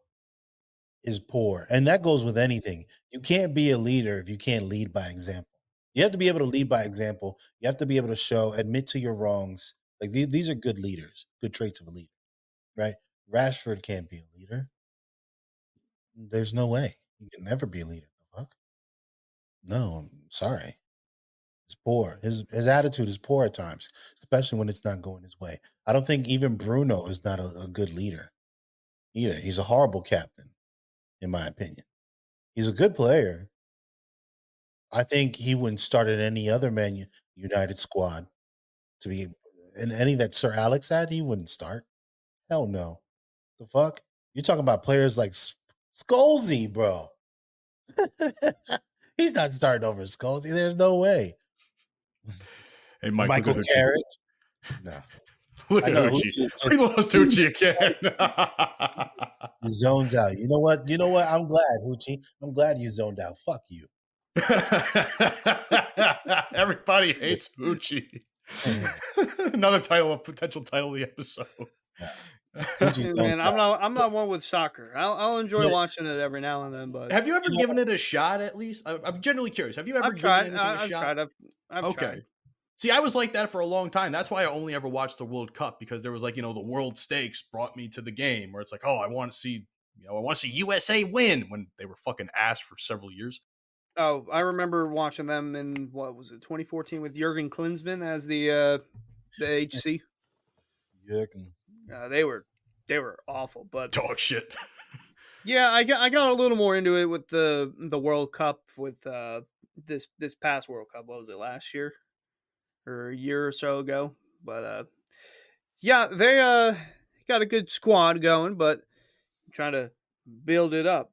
is poor. And that goes with anything. You can't be a leader if you can't lead by example. You have to be able to lead by example. You have to be able to admit to your wrongs. Like these are good leaders, good traits of a leader, right? Rashford can't be a leader. There's no way. He can never be a leader. Fuck. No, I'm sorry. It's poor. His attitude is poor at times, especially when it's not going his way. I don't think even Bruno is not a good leader either. He's a horrible captain, in my opinion. He's a good player. I think he wouldn't start at any other Man United squad to be in any that Sir Alex had. He wouldn't start. Hell no. The fuck? You're talking about players like Scholesy, bro. He's not starting over Scholesy. There's no way. Hey, Mike, Michael Carrick? No. Look at Hoochie. We lost Hoochie again. He zones out. You know what? I'm glad, Hoochie. I'm glad you zoned out. Fuck you. Everybody hates Hoochie. Another potential title of the episode. Man, I'm not one with soccer. I'll enjoy watching it every now and then. But have you ever given it a shot? At least I'm generally curious. Have you ever given anything a shot? I've tried. See, I was like that for a long time. That's why I only ever watched the World Cup, because there was like, the world stakes brought me to the game where it's like, oh, I want to see USA win, when they were fucking ass for several years. Oh, I remember watching them in, what was it, 2014 with Jurgen Klinsmann as the HC. Jurgen. They were awful, but dog shit. Yeah, I got a little more into it with the World Cup with this past World Cup. What was it, last year or a year or so ago? But yeah, they got a good squad going, but trying to build it up,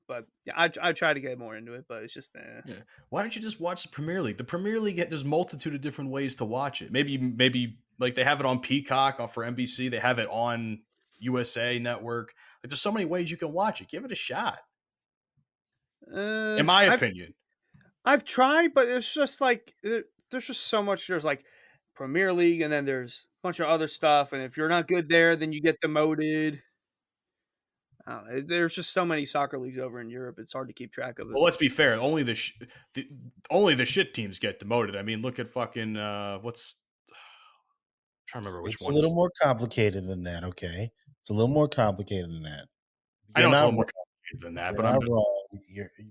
But yeah, I try to get more into it, but it's just yeah. Why don't you just watch the Premier League? The Premier League, there's multitude of different ways to watch it. Maybe like they have it on Peacock or for NBC. They have it on USA Network. Like, there's so many ways you can watch it. Give it a shot. In my opinion, I've tried, but it's just like there's just so much. There's like Premier League, and then there's a bunch of other stuff. And if you're not good there, then you get demoted. I don't know. There's just so many soccer leagues over in Europe. It's hard to keep track of it. Well, let's be fair. Only the shit teams get demoted. I mean, look at fucking I'm trying to remember which one. It's a little more complicated than that. Okay, it's a little more complicated than that. I know it's a little more complicated than that, but I'm not wrong.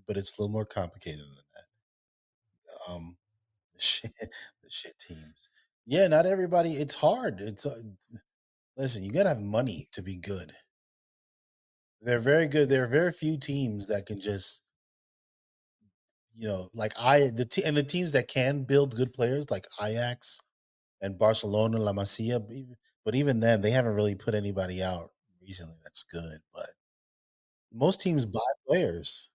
But it's a little more complicated than that. The shit teams. Yeah, not everybody. It's hard. Listen, you gotta have money to be good. They're very good. There are very few teams that can just, like the teams that can build good players, like Ajax and Barcelona, La Masia. But even then, they haven't really put anybody out recently that's good. But most teams buy players.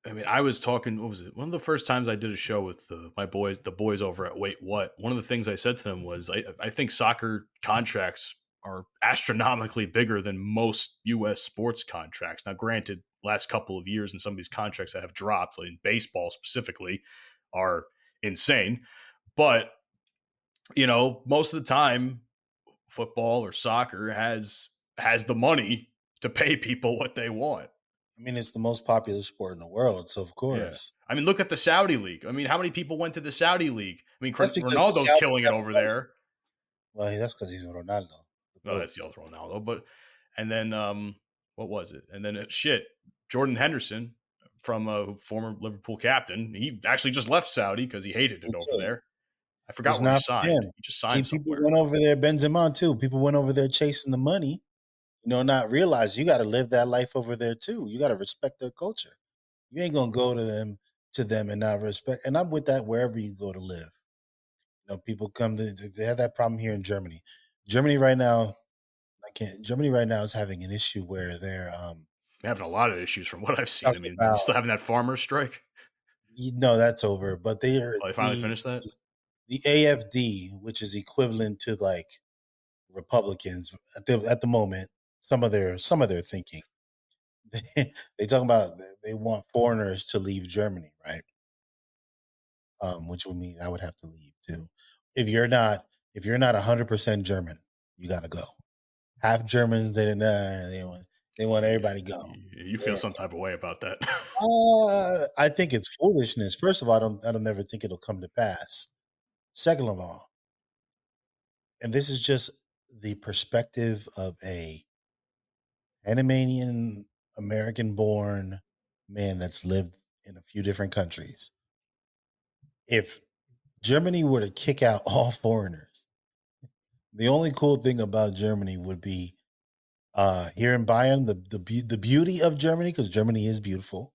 I mean, I was talking. What was it? One of the first times I did a show with my boys, the boys over at Wait What. One of the things I said to them was, I think soccer contracts are astronomically bigger than most U.S. sports contracts. Now, granted, last couple of years and some of these contracts that have dropped, like in baseball specifically, are insane. But most of the time, football or soccer has the money to pay people what they want. I mean, it's the most popular sport in the world, so of course. Yeah. I mean, look at the Saudi league. I mean, how many people went to the Saudi league? I mean, That's because Ronaldo's killing it over there. Well, that's because he's Ronaldo. No, that's the other Ronaldo. But and then what was it? And then Jordan Henderson, from a former Liverpool captain, he actually just left Saudi because he hated it over there. I forgot where he signed. He just signed somewhere. People went over there, Benzema too. People went over there chasing the money, not realize you got to live that life over there too. You got to respect their culture. You ain't gonna go to them and not respect. And I'm with that wherever you go to live. People come they have that problem here in Germany. Germany right now is having an issue where they're having a lot of issues from what I've seen. I mean, still having that farmers strike. No, that's over. But they finally finished that. The AFD, which is equivalent to like Republicans at the moment, some of their thinking. They talk about they want foreigners to leave Germany, right? Which would mean I would have to leave too. If you're not 100% German, you got to go. Half Germans, they want everybody to go. You feel some type of way about that? I think it's foolishness. First of all, I don't ever think it'll come to pass. Second of all, and this is just the perspective of a Panamanian American-born man that's lived in a few different countries. If Germany were to kick out all foreigners, the only cool thing about Germany would be here in Bayern, the beauty of Germany, because Germany is beautiful,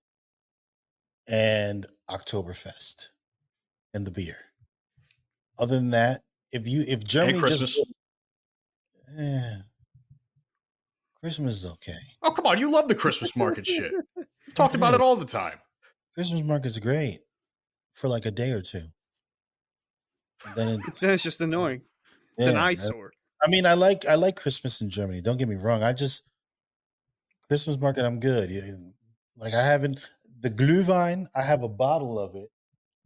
and Oktoberfest and the beer. Other than that, if Germany Christmas. Christmas is okay. Oh, come on. You love the Christmas market shit. You've talked about it all the time. Christmas market's great for like a day or two. And then it's just annoying. It's an eyesore. I mean, I like Christmas in Germany. Don't get me wrong. Christmas market, I'm good. Like the Glühwein, I have a bottle of it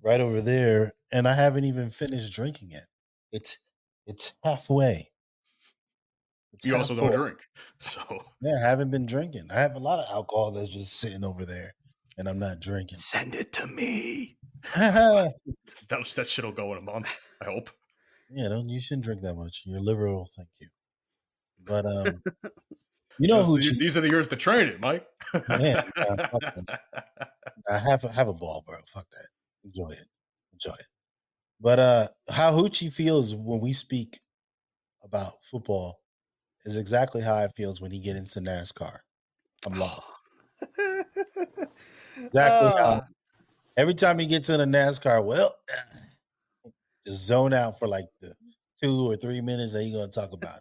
right over there, and I haven't even finished drinking it. It's halfway. You also don't drink, so yeah, I haven't been drinking. I have a lot of alcohol that's just sitting over there, and I'm not drinking. Send it to me. that shit'll go in a month, I hope. Yeah, you shouldn't drink that much. Your liver will thank you. But Hoochie. These are the years to train it, Mike. Yeah, I have a ball, bro. Fuck that. Enjoy it. But how Hoochie feels when we speak about football is exactly how I feels when he get into NASCAR. I'm lost. Exactly how. Every time he gets in a NASCAR, just zone out for like the 2 or 3 minutes that he's gonna talk about.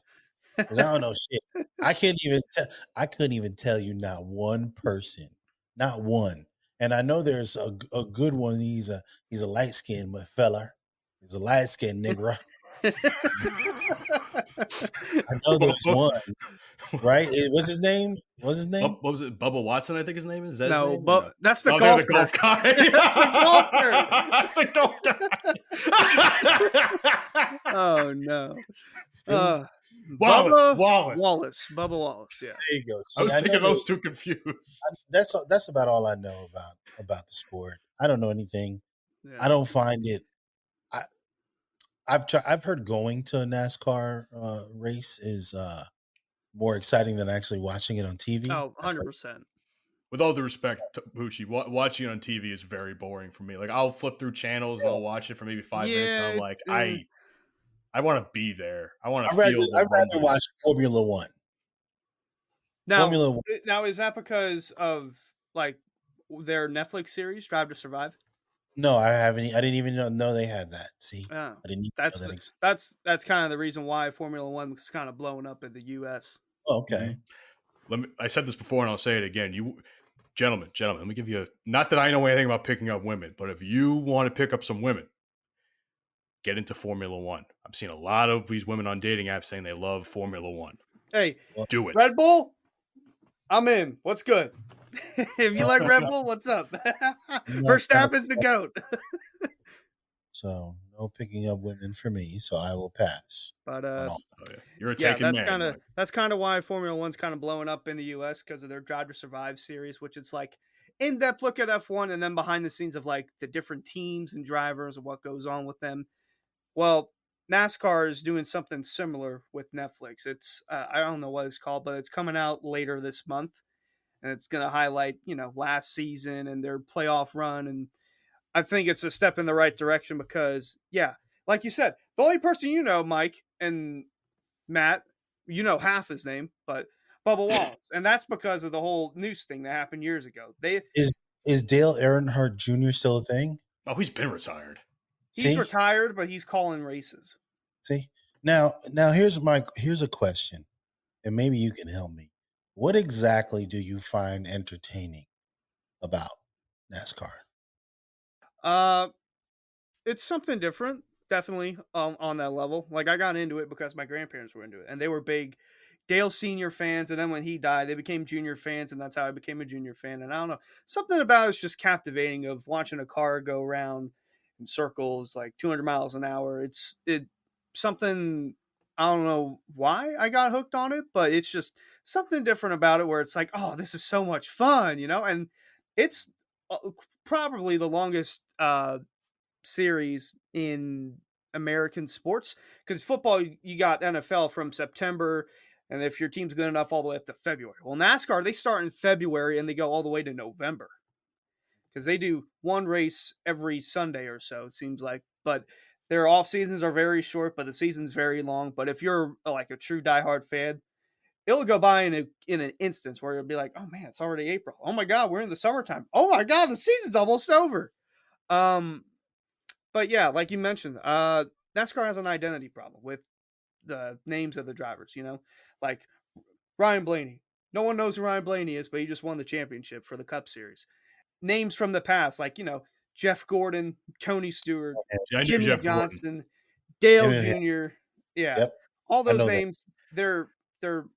Because I don't know shit. I couldn't even tell you not one person, not one. And I know there's a good one. He's a light skinned fella. He's a light skinned nigga. I know there's one, right? What's his name? What was it? Bubba Watson, I think his name is. That no, name? But that's the golf guy. That's the golf guy. Oh no. Bubba Wallace. Yeah. There you go. See, I was thinking those two confused. That's about all I know about the sport. I don't know anything. Yeah. I don't find it. I've heard going to a NASCAR race is more exciting than actually watching it on TV. Oh, 100%. With all due respect, Hoochie, watching it on TV is very boring for me. Like, I'll flip through channels and I'll watch it for maybe 5 minutes, and I'm like, I want to be there. I want to feel. I'd rather watch Formula One. Now, is that because of like their Netflix series, Drive to Survive? No, I haven't. I didn't even know they had that. See, I didn't. That's kind of the reason why Formula One was kind of blowing up in the U.S. Oh, okay. I said this before, and I'll say it again. Gentlemen, let me give you not that I know anything about picking up women, but if you want to pick up some women, get into Formula One. I'm seeing a lot of these women on dating apps saying they love Formula One. Hey, do it. Red Bull, I'm in. What's good? If you like Red Bull, what's up? Verstappen's the GOAT. So no picking up women for me. So I will pass. But you're a taken man. That's kind of why Formula One's kind of blowing up in the U.S. because of their Drive to Survive series, which it's like in-depth look at F1 and then behind the scenes of like the different teams and drivers and what goes on with them. Well, NASCAR is doing something similar with Netflix. It's I don't know what it's called, but it's coming out later this month, and it's going to highlight last season and their playoff run. And I think it's a step in the right direction because, yeah, like you said, the only person Mike and Matt, half his name, but Bubba Wallace, and that's because of the whole noose thing that happened years ago. Is Dale Earnhardt Jr. still a thing? Oh, he's been retired. He's retired, but he's calling races. See, now here's a question, and maybe you can help me. What exactly do you find entertaining about NASCAR? It's something different, definitely on that level. Like I got into it because my grandparents were into it, and they were big Dale Senior fans. And then when he died, they became junior fans, and that's how I became a junior fan. And I don't know, something about it's just captivating of watching a car go around in circles like 200 miles an hour. It's something. I don't know why I got hooked on it, but it's just something different about it where it's like, oh, this is so much fun, and it's probably the longest series in American sports because football, you got NFL from September, and if your team's good enough, all the way up to February. Well, NASCAR, they start in February and they go all the way to November because they do one race every Sunday or so, it seems like. But their off seasons are very short, but the season's very long. But if you're like a true diehard fan, it'll go by in an instance where you'll be like, oh man, it's already April. Oh my God, we're in the summertime. Oh my God, the season's almost over. But yeah, like you mentioned, NASCAR has an identity problem with the names of the drivers, like Ryan Blaney. No one knows who Ryan Blaney is, but he just won the championship for the Cup Series. Names from the past, like, Jeff Gordon, Tony Stewart, Jimmy Johnson, Dale Jr. Yeah. Yep. All those names, they're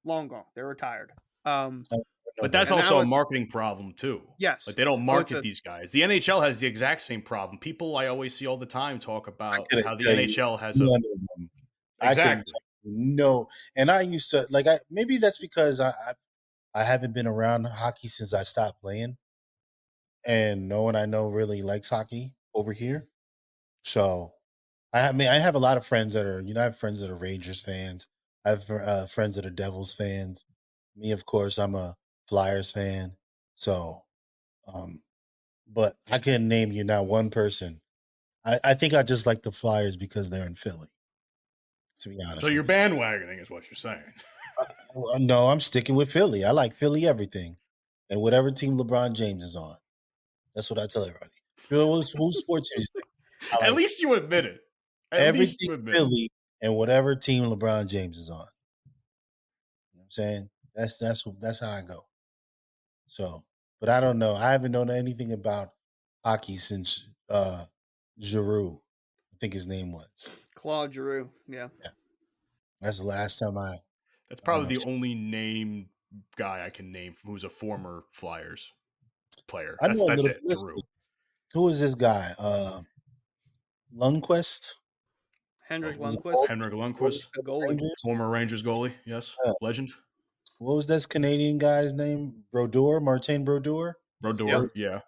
long gone. They're retired. But that's also a marketing problem too. Yes. Like they don't market these guys. The NHL has the exact same problem. People I always see all the time talk about how the NHL has a exactly. No. And I used to maybe that's because I haven't been around hockey since I stopped playing. And no one I know really likes hockey over here. So I have a lot of friends that are, I have friends that are Rangers fans. I have friends that are Devils fans. Me, of course, I'm a Flyers fan. So, but I can't name you not one person. I think I just like the Flyers because they're in Philly, to be honest. So you're bandwagoning is what you're saying. No, I'm sticking with Philly. I like Philly everything. And whatever team LeBron James is on. That's what I tell everybody. Who's sports team? Like at least you admit it. Everything Philly and whatever team LeBron James is on. You know what I'm saying? That's how I go. So, but I don't know. I haven't known anything about hockey since Giroux. I think his name was Claude Giroux. Yeah. That's the last time That's probably the only name guy I can name who's a former Flyers player. That's it. Giroux. Who is this guy? Lundqvist? Henrik Lundqvist. Henrik Lundqvist. Goalie. Former Rangers goalie. Yes. Yeah. Legend. What was this Canadian guy's name? Martin Brodeur? Brodeur, yeah.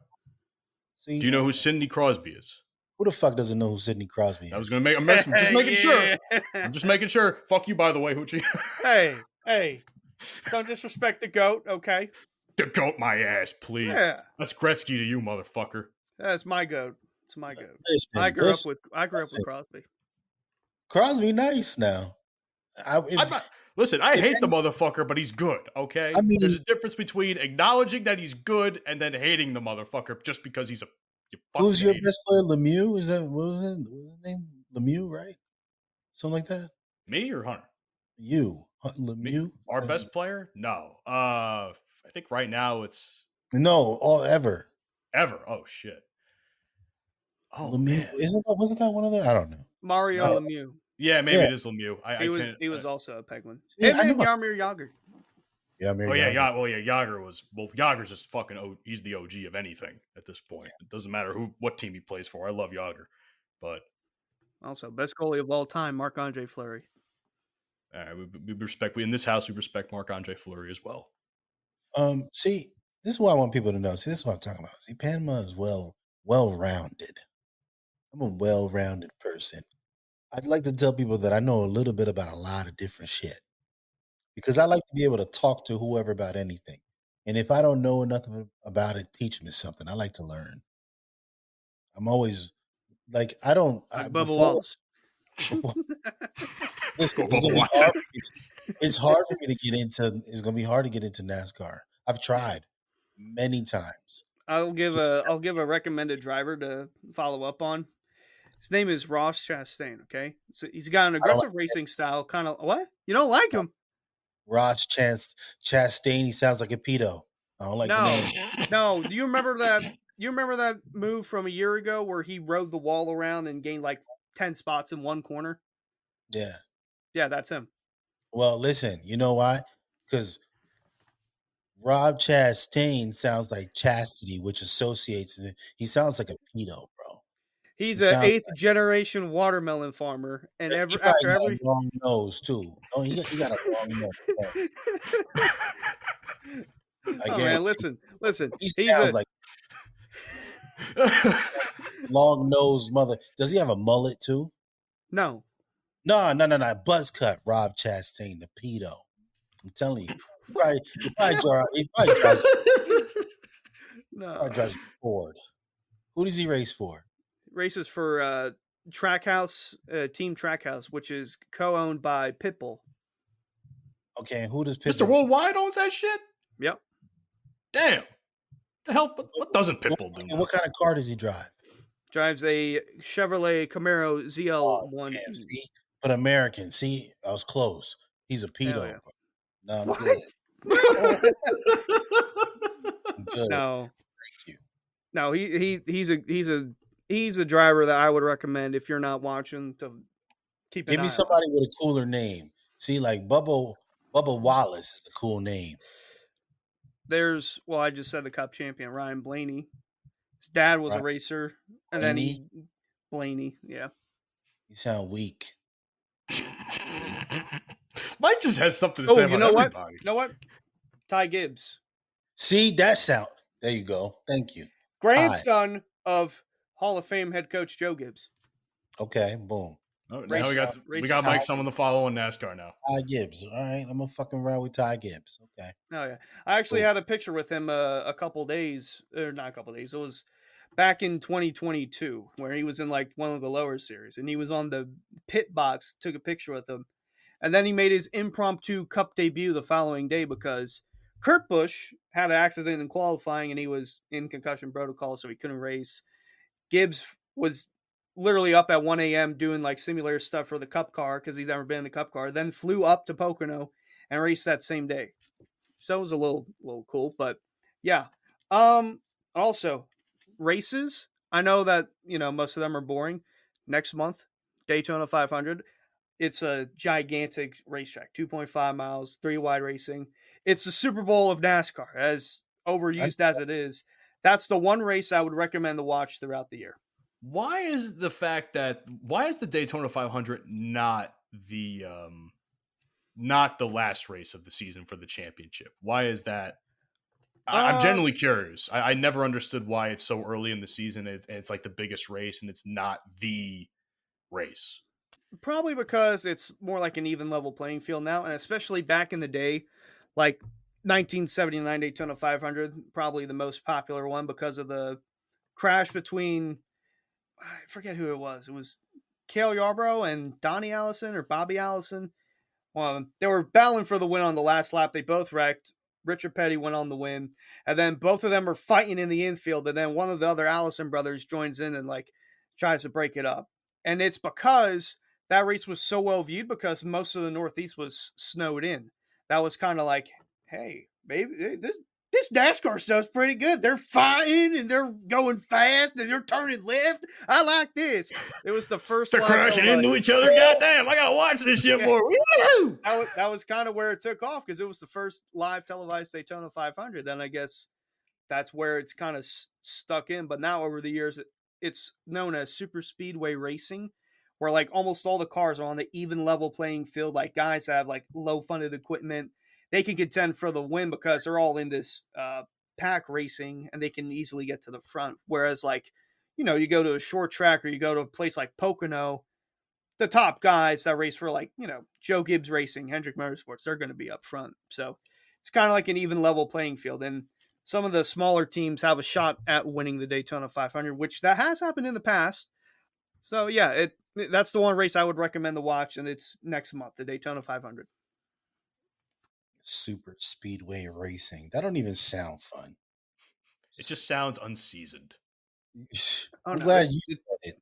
See, do you know who Sidney Crosby is? Who the fuck doesn't know who Sidney Crosby is? I was going to make I'm just making sure. I'm just making sure. Fuck you, by the way, Hoochie. Hey. Don't disrespect the GOAT, okay? The GOAT my ass, please. Yeah. That's Gretzky to you, motherfucker. That's my GOAT. It's my GOAT. I grew up with Crosby. Crosby nice now. Listen, I hate the motherfucker, but he's good, okay? I mean, there's a difference between acknowledging that he's good and then hating the motherfucker just because he's who's your best player, Lemieux? What was his name? Lemieux, right? Something like that? Me or Hunter? You. Lemieux? Our best player? No. I think right now it's No, all ever. Ever. Oh shit. Oh Lemieux, man. wasn't that one of them? I don't know. Mario Lemieux. Yeah, maybe Yeah. it is Lemieux. He was also a Penguin. Yeah, Him I and know. Jaromir Jagr. Yeah, Yager was. Well, Yager's just fucking. He's the OG of anything at this point. It doesn't matter what team he plays for. I love Yager, but Also, best goalie of all time, Marc-Andre Fleury. we respect. In this house, we respect Marc-Andre Fleury as well. See, this is what I want people to know. See, this is what I'm talking about. See, Panama is well-rounded. I'm a well-rounded person. I'd like to tell people that I know a little bit about a lot of different shit because I like to be able to talk to whoever about anything. And if I don't know nothing about it, teach me something. I like to learn. I'm always like, I don't. Like Bubba Wallace. Before, listen, it's hard for me to get into. It's going to be hard to get into NASCAR. I've tried many times. I'll give a recommended driver to follow up on. His name is Ross Chastain. Okay, so he's got an aggressive racing style. Kind of what? You don't like him? Ross Chastain. He sounds like a pedo. I don't like the name. No. Do you remember that? You remember that move from a year ago where he rode the wall around and gained like 10 spots in one corner? Yeah, that's him. Well, listen, you know why? Because Rob Chastain sounds like chastity, which associates. He sounds like a pedo, bro. He's an 8th generation watermelon farmer, and he got a long nose too. Oh, he got a long nose. Oh man, listen. He sounds like long nosed mother. Does he have a mullet too? No. Buzz cut. Rob Chastain, the pedo. I'm telling you, he probably drives. Probably drives a Ford. Who does he race for? Races for Trackhouse, Team Trackhouse, which is co-owned by Pitbull. Okay, and who does Pitbull? Mr. Worldwide owns that shit? Yep. Damn. The hell? What doesn't Pitbull do? And what kind of car does he drive? Drives a Chevrolet Camaro ZL1. See? But American. See, I was close. He's a pedo. Yeah. No, I'm what? good. I'm good. No. Thank you. No, he's a driver that I would recommend if you're not watching to keep an eye Give me somebody with a cooler name. See, like Bubba Wallace is a cool name. I just said the Cup champion, Ryan Blaney. His dad was a racer. And Blaney? then Blaney, yeah. You sound weak. Mike just has something to say about everybody. You know what? Ty Gibbs. See, that sound. There you go. Thank you. Grandson of Hall of Fame head coach Joe Gibbs. Okay, boom. Oh, now we got Mike someone to follow in NASCAR now. Ty Gibbs. All right, I'm gonna fucking ride with Ty Gibbs. Okay. Oh yeah, I actually had a picture with him a couple days, or not a couple days. It was back in 2022 where he was in like one of the lower series, and he was on the pit box. Took a picture with him, and then he made his impromptu Cup debut the following day because Kurt Busch had an accident in qualifying, and he was in concussion protocol, so he couldn't race. Gibbs was literally up at 1 a.m. doing like simulator stuff for the Cup car because he's never been in a Cup car, then flew up to Pocono and raced that same day. So it was a little cool, but yeah. Also, races, I know that, most of them are boring. Next month, Daytona 500. It's a gigantic racetrack, 2.5 miles, 3 wide racing. It's the Super Bowl of NASCAR, as overused as it is. That's the one race I would recommend to watch throughout the year. Why is the Daytona 500 not the last race of the season for the championship? Why is that? I'm genuinely curious. I never understood why it's so early in the season. It's like the biggest race and it's not the race. Probably because it's more like an even level playing field now. And especially back in the day, like 1979 Daytona 500, probably the most popular one because of the crash between, I forget who it was. It was Cale Yarborough and Donnie Allison or Bobby Allison. They were battling for the win on the last lap. They both wrecked. Richard Petty went on the win. And then both of them are fighting in the infield. And then one of the other Allison brothers joins in and like tries to break it up. And it's because that race was so well viewed because most of the Northeast was snowed in. That was kind of like, hey, baby, this this NASCAR stuff's pretty good. They're fighting and they're going fast and they're turning left. I like this. It was the first. They're crashing into each other. Goddamn! I gotta watch this shit more. Woo! That was kind of where it took off because it was the first live televised Daytona 500. Then I guess that's where it's kind of stuck in. But now over the years, it's known as super speedway racing, where like almost all the cars are on the even level playing field. Like guys have like low funded equipment. They can contend for the win because they're all in this pack racing and they can easily get to the front. Whereas like, you know, you go to a short track or you go to a place like Pocono, the top guys that race for like, you know, Joe Gibbs Racing, Hendrick Motorsports, they're going to be up front. So it's kind of like an even level playing field. And some of the smaller teams have a shot at winning the Daytona 500, which that has happened in the past. So yeah, that's the one race I would recommend to watch. And it's next month, the Daytona 500. Super speedway racing. That don't even sound fun. It just sounds unseasoned. I'm glad you said it.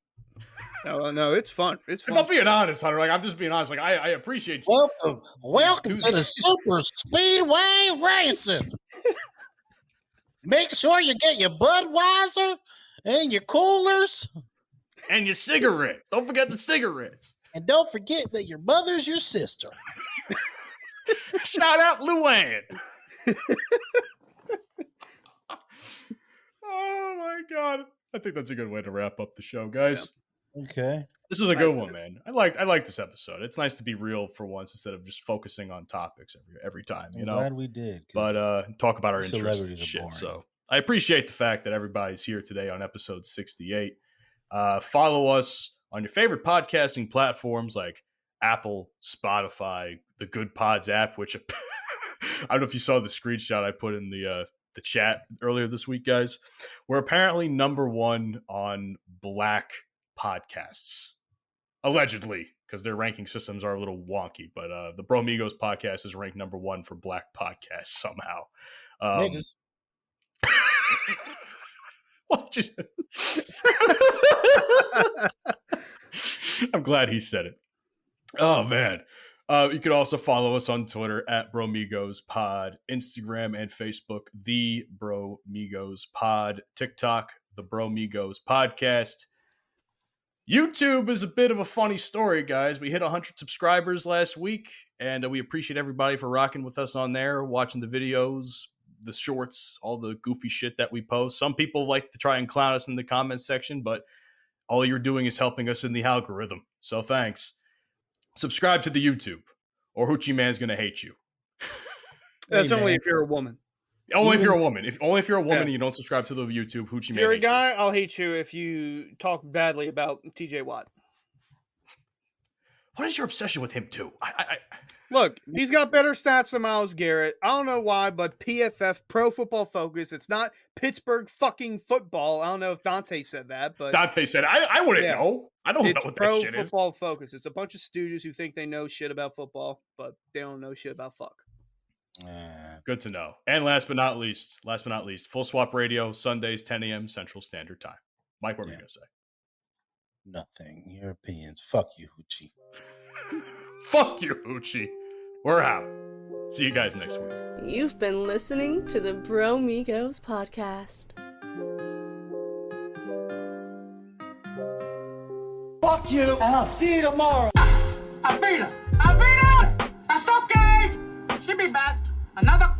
No, it's fun. It's fun. If I'm being honest, Hunter, like I'm just being honest. Like I appreciate you. Welcome to the super speedway racing. Make sure you get your Budweiser and your coolers and your cigarettes. Don't forget the cigarettes. And don't forget that your mother's your sister. Shout out Luann. Oh my God. I think that's a good way to wrap up the show, guys. Okay. This was a good one, man. I like this episode. It's nice to be real for once instead of just focusing on topics every time, you know. I'm glad we did. But talk about our celebrities interests and shit. boring. So I appreciate the fact that everybody's here today on episode 68. Follow us on your favorite podcasting platforms like Apple, Spotify, the Good Pods app, which I don't know if you saw the screenshot I put in the chat earlier this week, guys. We're apparently number one on Black podcasts, allegedly, because their ranking systems are a little wonky. But the Bromigos podcast is ranked number one for Black podcasts somehow. Niggas. What you I'm glad he said it. Oh, man. You can also follow us on Twitter at Bromigos Pod, Instagram and Facebook, The Bromigos Pod, TikTok, The Bromigos Podcast. YouTube is a bit of a funny story, guys. We hit 100 subscribers last week, and we appreciate everybody for rocking with us on there, watching the videos, the shorts, all the goofy shit that we post. Some people like to try and clown us in the comments section, but all you're doing is helping us in the algorithm. So thanks. Subscribe to the YouTube, or Hoochie Man's going to hate you. That's only if you're a woman. Only if you're a woman. Only if you're a woman and you don't subscribe to the YouTube, Hoochie Man. If you're a guy, I'll hate you if you talk badly about TJ Watt. What is your obsession with him, too? Look, he's got better stats than Myles Garrett. I don't know why, but PFF, Pro Football Focus, it's not Pittsburgh fucking football. I don't know if Dante said that, but Dante said, I wouldn't know. I don't know what that shit is. Pro Football Focus. It's a bunch of students who think they know shit about football, but they don't know shit about fuck. Good to know. And last but not least, Full Swap Radio, Sundays, 10 a.m. Central Standard Time. Mike, what were you going to say? Nothing. Your opinions. Fuck you, Hoochie. Fuck you, Hoochie. We're out. See you guys next week. You've been listening to the Bromigos podcast. Fuck you, and I'll see you tomorrow. I beat her. That's okay. She'll be back. Another